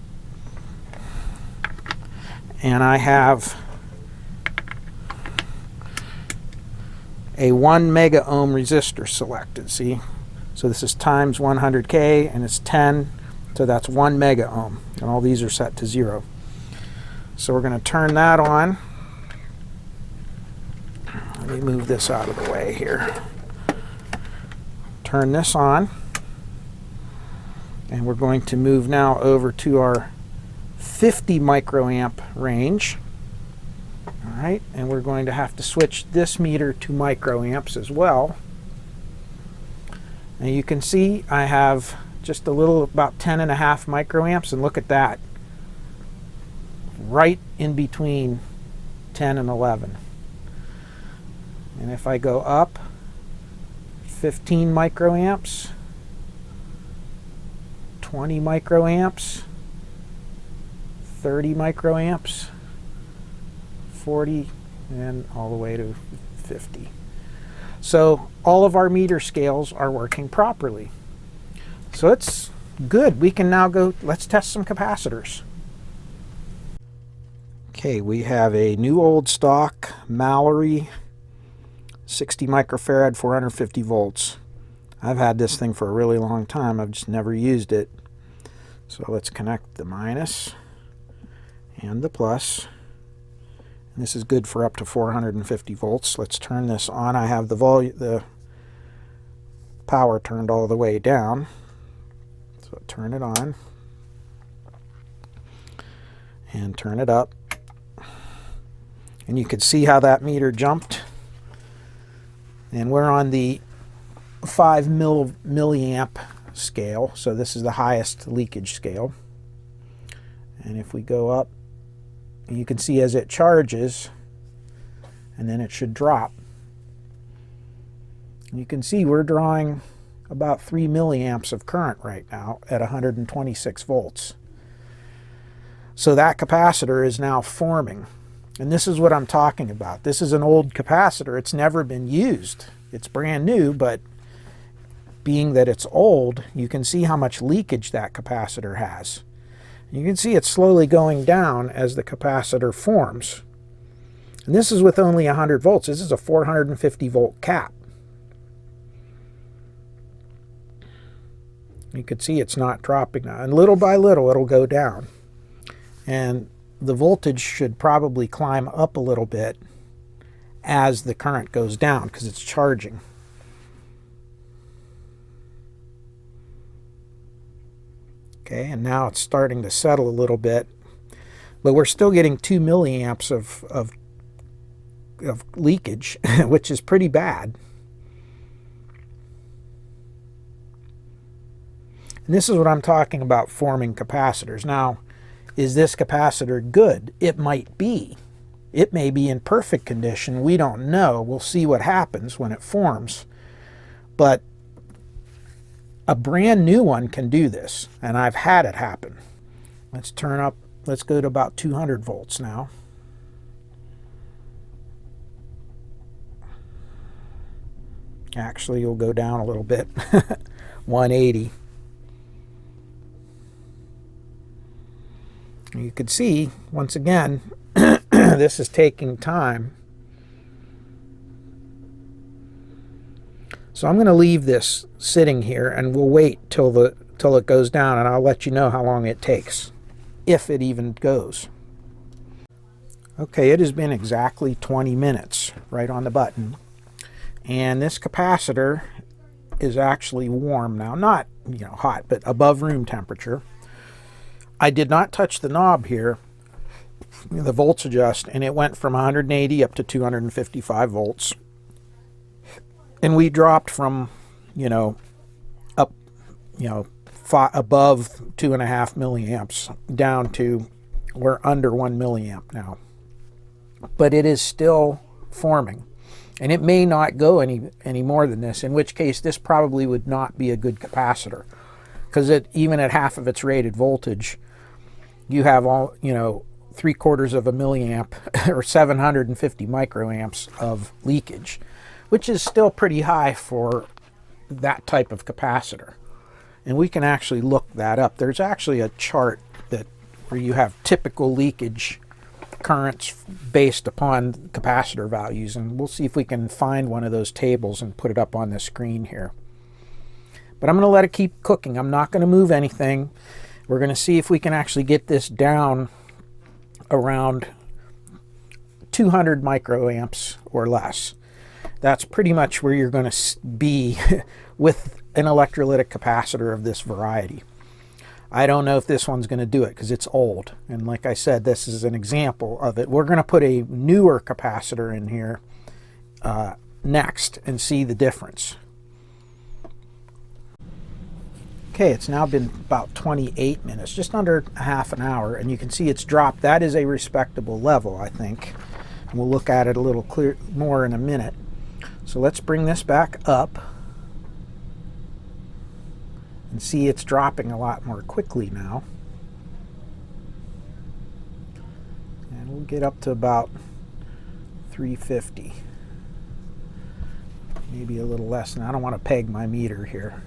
And I have a 1 mega ohm resistor selected, see? So this is times 100K, and it's 10, so that's 1 mega ohm, and all these are set to 0. So we're going to turn that on. Let me move this out of the way here. Turn this on, and we're going to move now over to our 50 microamp range. All right, and we're going to have to switch this meter to microamps as well. And you can see I have just a little, about 10.5 microamps, and look at that, right in between 10 and 11. And if I go up 15 microamps, 20 microamps, 30 microamps, 40, and all the way to 50. So all of our meter scales are working properly. So it's good. We can now go, let's test some capacitors. Okay, we have a new old stock Mallory 60 microfarad 450 volts. I've had this thing for a really long time. I've just never used it. So let's connect the minus and the plus. And this is good for up to 450 volts. Let's turn this on. I have the power turned all the way down. So turn it on and turn it up. And you can see how that meter jumped. And we're on the 5 milliamp scale, so this is the highest leakage scale. And if we go up, you can see as it charges, and then it should drop. You can see we're drawing about 3 milliamps of current right now at 126 volts. So that capacitor is now forming. And this is what I'm talking about. This is an old capacitor. It's never been used. It's brand new, but being that it's old, you can see how much leakage that capacitor has. You can see it's slowly going down as the capacitor forms. And this is with only 100 volts. This is a 450 volt cap. You can see it's not dropping now. And little by little, it'll go down. And the voltage should probably climb up a little bit as the current goes down because it's charging. Okay, and now it's starting to settle a little bit, but we're still getting 2 milliamps of leakage, which is pretty bad. And this is what I'm talking about, forming capacitors. Now, is this capacitor good? It might be. It may be in perfect condition. We don't know. We'll see what happens when it forms. But a brand new one can do this, and I've had it happen. Let's turn up, let's go to about 200 volts now. Actually, you'll go down a little bit. 180. You can see, once again, this is taking time. So I'm going to leave this sitting here, and we'll wait till it goes down, and I'll let you know how long it takes, if it even goes. Okay, it has been exactly 20 minutes, right on the button. And this capacitor is actually warm now. Not, hot, but above room temperature. I did not touch the knob here, the volts adjust, and it went from 180 up to 255 volts. And we dropped from, up, above 2.5 milliamps down to, we're under 1 milliamp now. But it is still forming. And it may not go any more than this, in which case this probably would not be a good capacitor. Because even at half of its rated voltage, you have all, 3/4 of a milliamp or 750 microamps of leakage, which is still pretty high for that type of capacitor. And we can actually look that up. There's actually a chart where you have typical leakage currents based upon capacitor values, and we'll see if we can find one of those tables and put it up on the screen here. But I'm going to let it keep cooking. I'm not going to move anything. We're going to see if we can actually get this down around 200 microamps or less. That's pretty much where you're going to be with an electrolytic capacitor of this variety. I don't know if this one's going to do it because it's old. And like I said, this is an example of it. We're going to put a newer capacitor in here next and see the difference. Okay, it's now been about 28 minutes, just under half an hour, and you can see it's dropped. That is a respectable level, I think. And we'll look at it a little more in a minute. So let's bring this back up and see it's dropping a lot more quickly now. And we'll get up to about 350. Maybe a little less. And I don't want to peg my meter here.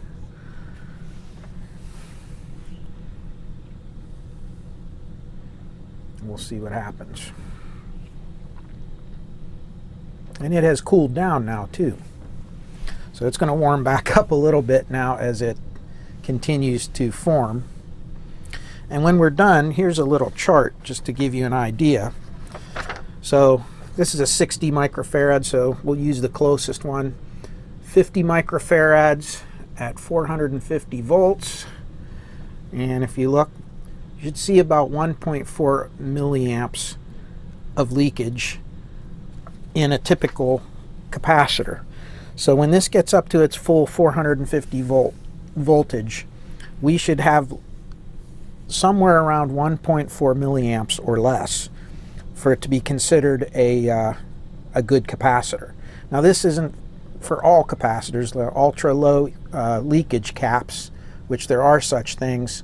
We'll see what happens. And it has cooled down now too. So it's going to warm back up a little bit now as it continues to form. And when we're done, here's a little chart just to give you an idea. So this is a 60 microfarad, so we'll use the closest one. 50 microfarads at 450 volts. And if you look, you should see about 1.4 milliamps of leakage in a typical capacitor. So when this gets up to its full 450 voltage, we should have somewhere around 1.4 milliamps or less for it to be considered a good capacitor. Now this isn't for all capacitors. The ultra low leakage caps, which there are such things,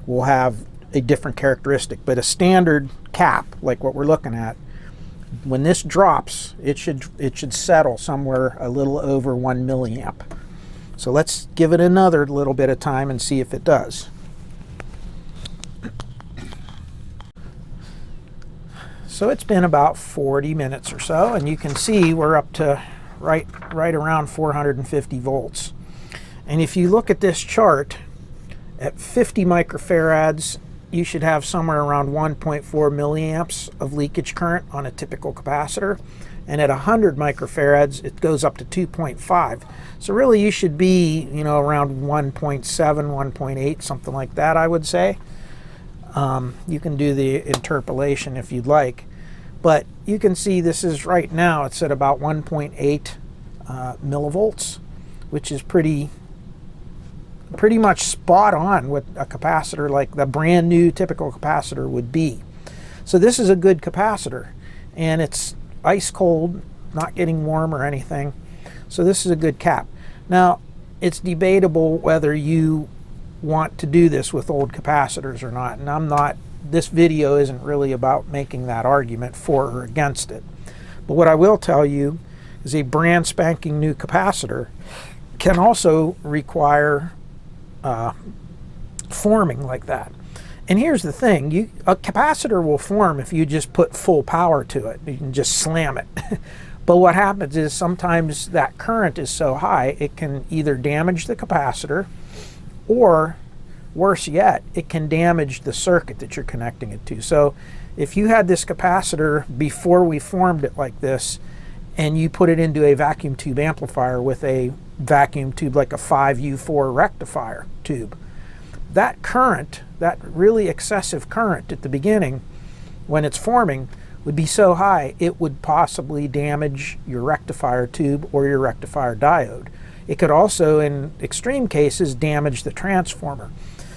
will have a different characteristic, but a standard cap like what we're looking at, when this drops, it should settle somewhere a little over 1 milliamp. So let's give it another little bit of time and see if it does. So it's been about 40 minutes or so, and you can see we're up to right around 450 volts. And if you look at this chart, at 50 microfarads, you should have somewhere around 1.4 milliamps of leakage current on a typical capacitor. And at 100 microfarads, it goes up to 2.5. So really you should be, you know, around 1.7, 1.8, something like that, I would say. You can do the interpolation if you'd like. But you can see this is right now, it's at about 1.8 millivolts, which is pretty much spot on what a capacitor like the brand new typical capacitor would be. So this is a good capacitor, and it's ice cold, not getting warm or anything. So this is a good cap. Now, it's debatable whether you want to do this with old capacitors or not, and I'm not, this video isn't really about making that argument for or against it. But what I will tell you is a brand spanking new capacitor can also require forming like that. And here's the thing, a capacitor will form if you just put full power to it. You can just slam it. But what happens is sometimes that current is so high it can either damage the capacitor, or worse yet, it can damage the circuit that you're connecting it to. So if you had this capacitor before we formed it like this, and you put it into a vacuum tube amplifier with a vacuum tube like a 5U4 rectifier tube, that current, that really excessive current at the beginning when it's forming, would be so high it would possibly damage your rectifier tube or your rectifier diode. It could also, in extreme cases, damage the transformer.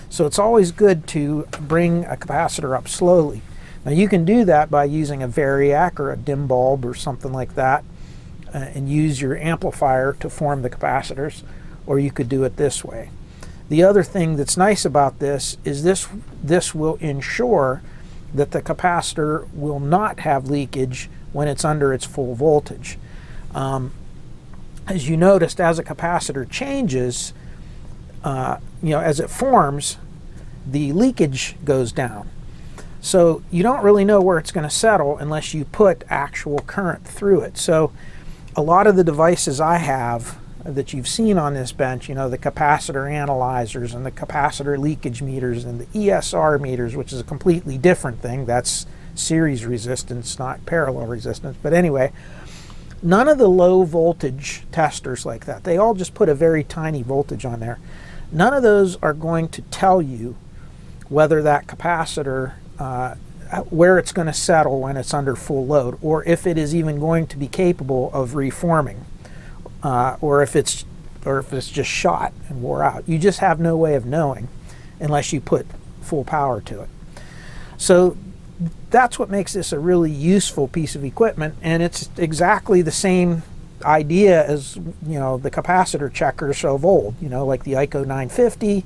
So it's always good to bring a capacitor up slowly. Now you can do that by using a variac or a dim bulb or something like that, and use your amplifier to form the capacitors, or you could do it this way. The other thing that's nice about this is this will ensure that the capacitor will not have leakage when it's under its full voltage. As you noticed, as a capacitor changes, as it forms, the leakage goes down. So you don't really know where it's going to settle unless you put actual current through it. So a lot of the devices I have that you've seen on this bench, the capacitor analyzers and the capacitor leakage meters and the ESR meters, which is a completely different thing. That's series resistance, not parallel resistance. But anyway, none of the low voltage testers like that, they all just put a very tiny voltage on there. None of those are going to tell you whether that capacitor, where it's going to settle when it's under full load, or if it is even going to be capable of reforming, or if it's just shot and wore out. You just have no way of knowing unless you put full power to it. So that's what makes this a really useful piece of equipment, and it's exactly the same idea as the capacitor checkers of old, like the ICO 950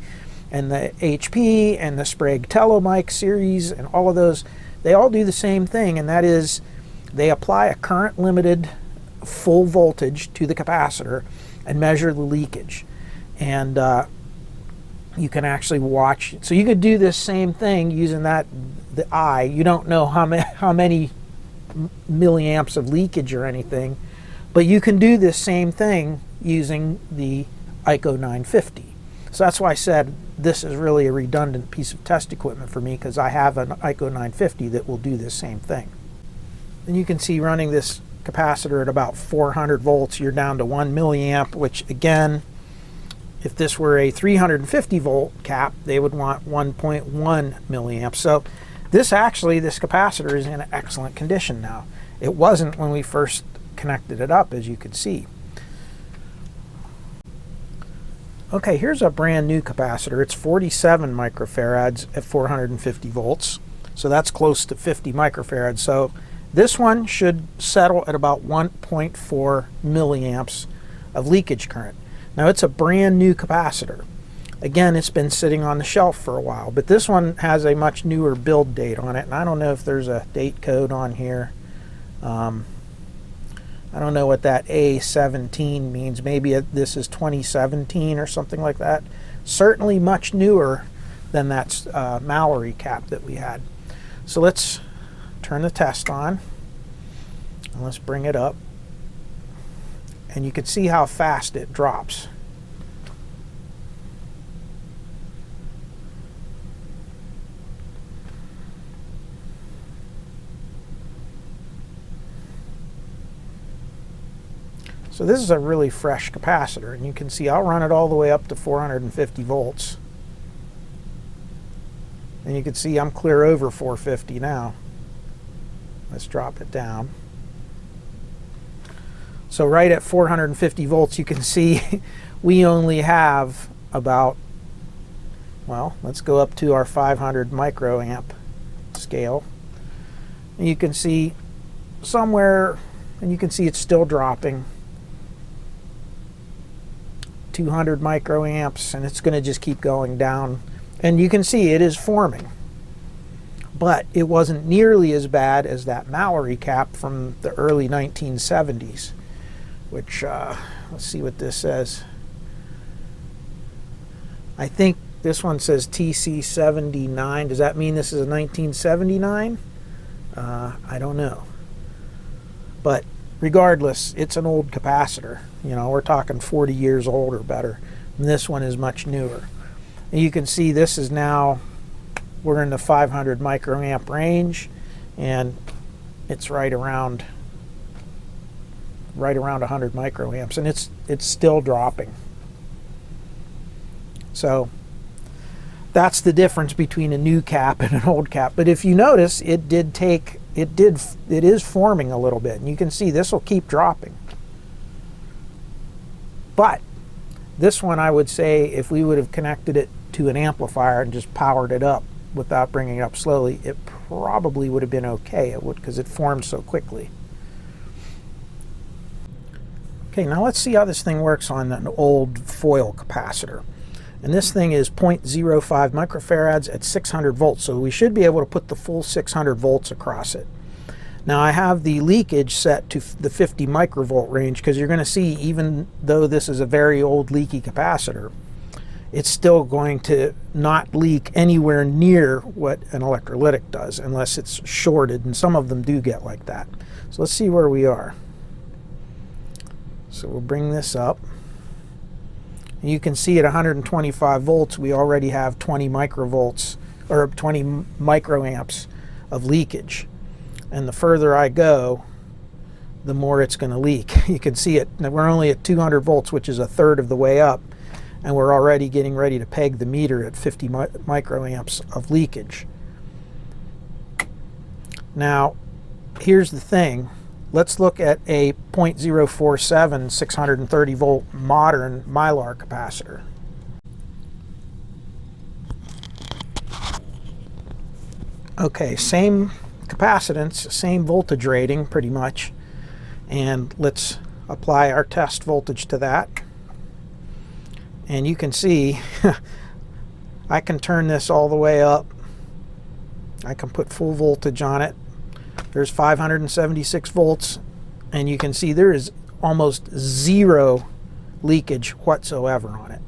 and the HP and the Sprague Telemic series and all of those. They all do the same thing, and that is they apply a current limited full voltage to the capacitor and measure the leakage. And you can actually watch, so you could do this same thing using the eye. You don't know how many milliamps of leakage or anything, but you can do this same thing using the ICO 950. So that's why I said this is really a redundant piece of test equipment for me, because I have an ICO 950 that will do this same thing. And you can see running this capacitor at about 400 volts, you're down to 1 milliamp, which again, if this were a 350 volt cap, they would want 1.1 milliamps. So this capacitor is in excellent condition now. It wasn't when we first connected it up, as you can see. Okay, here's a brand new capacitor. It's 47 microfarads at 450 volts. So that's close to 50 microfarads. So this one should settle at about 1.4 milliamps of leakage current. Now it's a brand new capacitor. Again, it's been sitting on the shelf for a while, but this one has a much newer build date on it, and I don't know if there's a date code on here. I don't know what that A17 means. Maybe this is 2017 or something like that. Certainly much newer than that Mallory cap that we had. So let's turn the test on, and let's bring it up. And you can see how fast it drops. So this is a really fresh capacitor, and you can see I'll run it all the way up to 450 volts. And you can see I'm clear over 450 now. Let's drop it down. So right at 450 volts, you can see we only have about, well, let's go up to our 500 microamp scale. And you can see somewhere, and you can see it's still dropping. 200 microamps, and it's going to just keep going down. And you can see it is forming. But it wasn't nearly as bad as that Mallory cap from the early 1970s, which, let's see what this says. I think this one says TC79. Does that mean this is a 1979? I don't know. But regardless, it's an old capacitor. You know, we're talking 40 years old or better. And this one is much newer. And you can see this is now, we're in the 500 microamp range, and it's right around 100 microamps, and it's still dropping. So that's the difference between a new cap and an old cap. But if you notice, it is forming a little bit, and you can see this will keep dropping. But this one, I would say, if we would have connected it to an amplifier and just powered it up without bringing it up slowly, it probably would have been okay. It would, because it formed so quickly. Okay, now let's see how this thing works on an old foil capacitor. And this thing is 0.05 microfarads at 600 volts, so we should be able to put the full 600 volts across it. Now I have the leakage set to the 50 microvolt range, because you're going to see, even though this is a very old leaky capacitor, it's still going to not leak anywhere near what an electrolytic does unless it's shorted, and some of them do get like that. So let's see where we are. So we'll bring this up. And you can see at 125 volts we already have 20 microvolts, or 20 microamps of leakage. And the further I go, the more it's going to leak. You can see it. We're only at 200 volts, which is a third of the way up, and we're already getting ready to peg the meter at 50 microamps of leakage. Now, here's the thing. Let's look at a 0.047 630 volt modern Mylar capacitor. Okay, same capacitance, same voltage rating pretty much, and let's apply our test voltage to that. And you can see I can turn this all the way up. I can put full voltage on it. There's 576 volts, and you can see there is almost zero leakage whatsoever on it.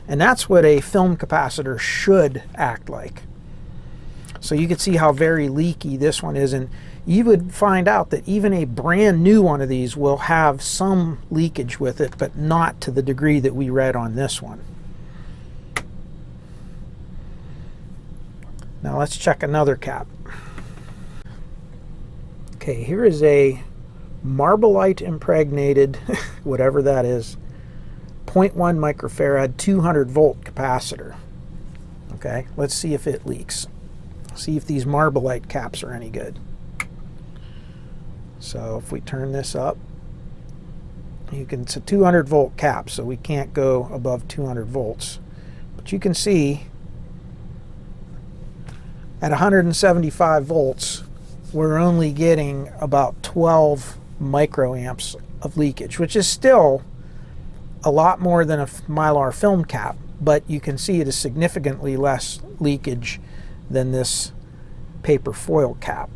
And that's what a film capacitor should act like. So you can see how very leaky this one is, and you would find out that even a brand new one of these will have some leakage with it, but not to the degree that we read on this one. Now let's check another cap. Okay, here is a Marbolite impregnated, whatever that is, 0.1 microfarad 200 volt capacitor. Okay, let's see if it leaks. See if these Marbolite caps are any good. So if we turn this up, it's a 200 volt cap, so we can't go above 200 volts. But you can see at 175 volts, we're only getting about 12 microamps of leakage, which is still a lot more than a Mylar film cap, but you can see it is significantly less leakage than this paper foil cap.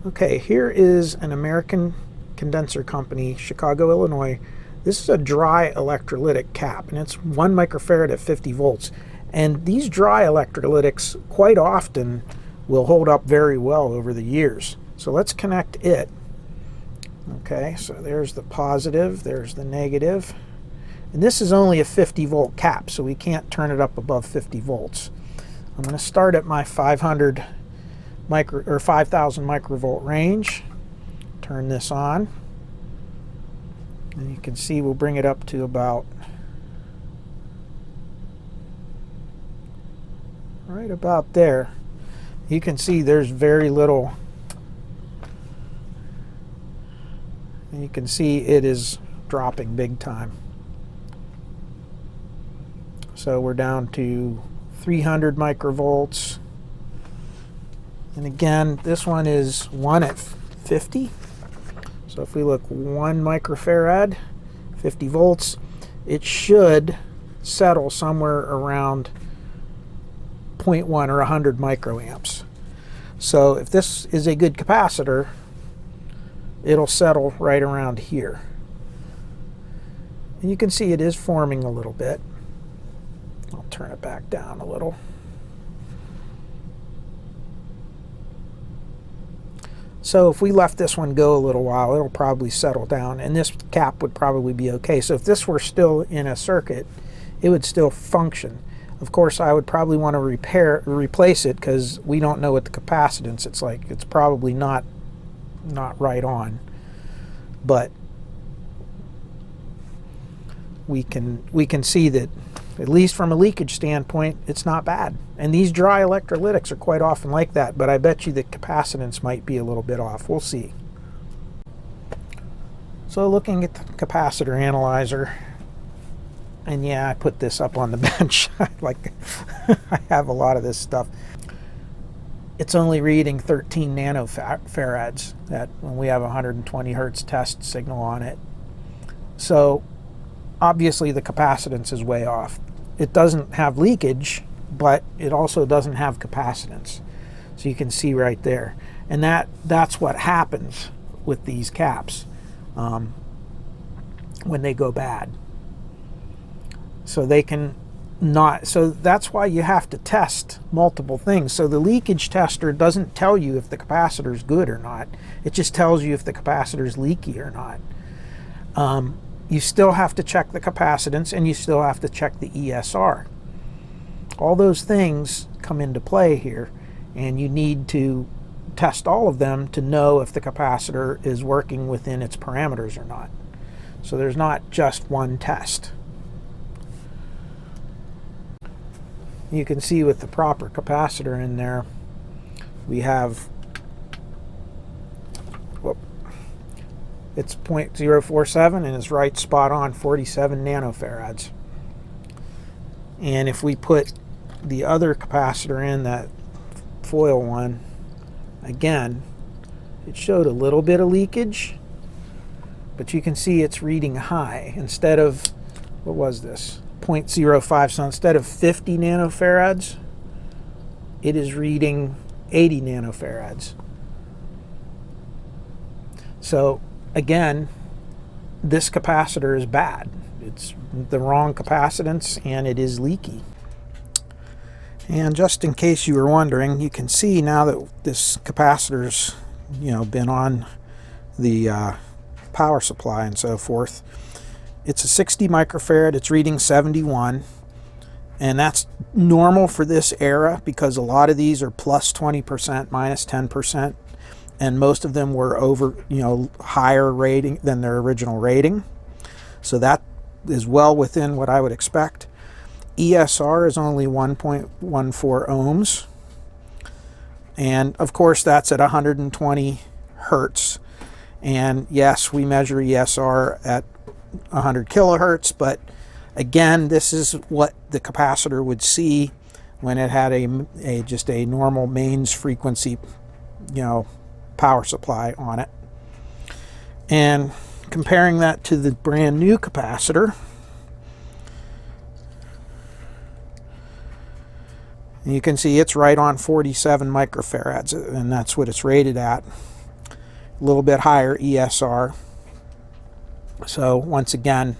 Okay, here is an American condenser company, Chicago, Illinois. This is a dry electrolytic cap, and it's 1 microfarad at 50 volts. And these dry electrolytics quite often will hold up very well over the years. So let's connect it. Okay, so there's the positive, there's the negative. And this is only a 50 volt cap, so we can't turn it up above 50 volts. I'm going to start at my 500 5,000 microvolt range. Turn this on, and you can see we'll bring it up to about right about there. You can see there's very little, and you can see it is dropping big time. So we're down to 300 microvolts. And again, this one is 1 at 50. So if we look 1 microfarad, 50 volts, it should settle somewhere around 0.1 or 100 microamps. So if this is a good capacitor, it'll settle right around here. And you can see it is forming a little bit. I'll turn it back down a little. So if we left this one go a little while, it'll probably settle down, and this cap would probably be okay. So if this were still in a circuit, it would still function. Of course, I would probably want to replace it, because we don't know what the capacitance it's like. It's probably not right on, but we can see that, at least from a leakage standpoint, it's not bad. And these dry electrolytics are quite often like that, but I bet you the capacitance might be a little bit off. We'll see. So looking at the capacitor analyzer, and yeah, I put this up on the bench. Like, I have a lot of this stuff. It's only reading 13 nanofarads when we have a 120 hertz test signal on it. So obviously the capacitance is way off. It doesn't have leakage, but it also doesn't have capacitance. So you can see right there. And that's what happens with these caps when they go bad. So they can not, so that's why you have to test multiple things. So the leakage tester doesn't tell you if the capacitor is good or not. It just tells you if the capacitor is leaky or not. You still have to check the capacitance, and you still have to check the ESR. All those things come into play here, and you need to test all of them to know if the capacitor is working within its parameters or not. So there's not just one test. You can see with the proper capacitor in there, we have, it's 0.047, and it's right spot on 47 nanofarads. And if we put the other capacitor in, that foil one, again, it showed a little bit of leakage, but you can see it's reading high. Instead of, what was this, 0.05, so instead of 50 nanofarads, it is reading 80 nanofarads. So again, this capacitor is bad. It's the wrong capacitance, and it is leaky. And just in case you were wondering, you can see now that this capacitor's, been on the power supply and so forth. It's a 60 microfarad. It's reading 71, and that's normal for this era, because a lot of these are plus 20%, minus 10%. And most of them were over, higher rating than their original rating. So that is well within what I would expect. ESR is only 1.14 ohms. And of course, that's at 120 hertz. And yes, we measure ESR at 100 kilohertz, but again, this is what the capacitor would see when it had just a normal mains frequency, power supply on it. And comparing that to the brand new capacitor, you can see it's right on 47 microfarads, and that's what it's rated at. A little bit higher ESR. So once again,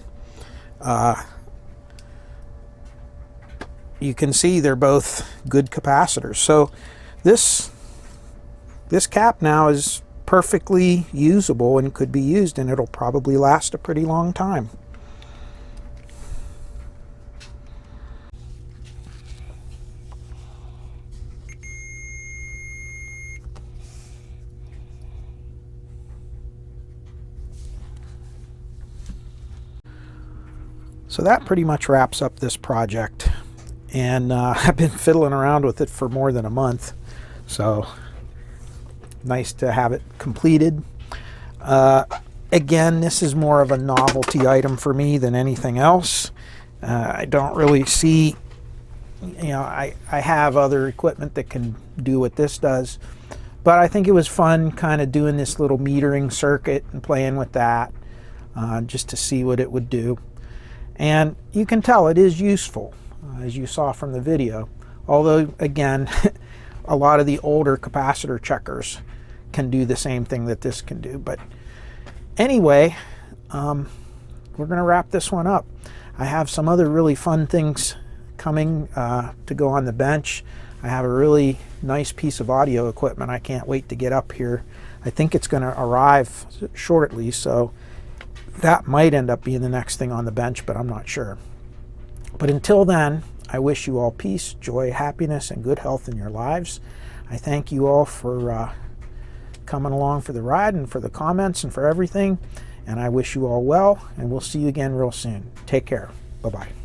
you can see they're both good capacitors. So this cap now is perfectly usable and could be used, and it'll probably last a pretty long time. So that pretty much wraps up this project, and I've been fiddling around with it for more than a month, so nice to have it completed. Again, this is more of a novelty item for me than anything else. I don't really see, you know, I have other equipment that can do what this does, but I think it was fun kind of doing this little metering circuit and playing with that just to see what it would do. And you can tell it is useful, as you saw from the video, although again a lot of the older capacitor checkers can do the same thing that this can do. But anyway, we're going to wrap this one up. I have some other really fun things coming to go on the bench. I have a really nice piece of audio equipment I can't wait to get up here. I think it's going to arrive shortly, so that might end up being the next thing on the bench, but I'm not sure. But until then, I wish you all peace, joy, happiness, and good health in your lives. I thank you all for coming along for the ride and for the comments and for everything. And I wish you all well, and we'll see you again real soon. Take care. Bye-bye.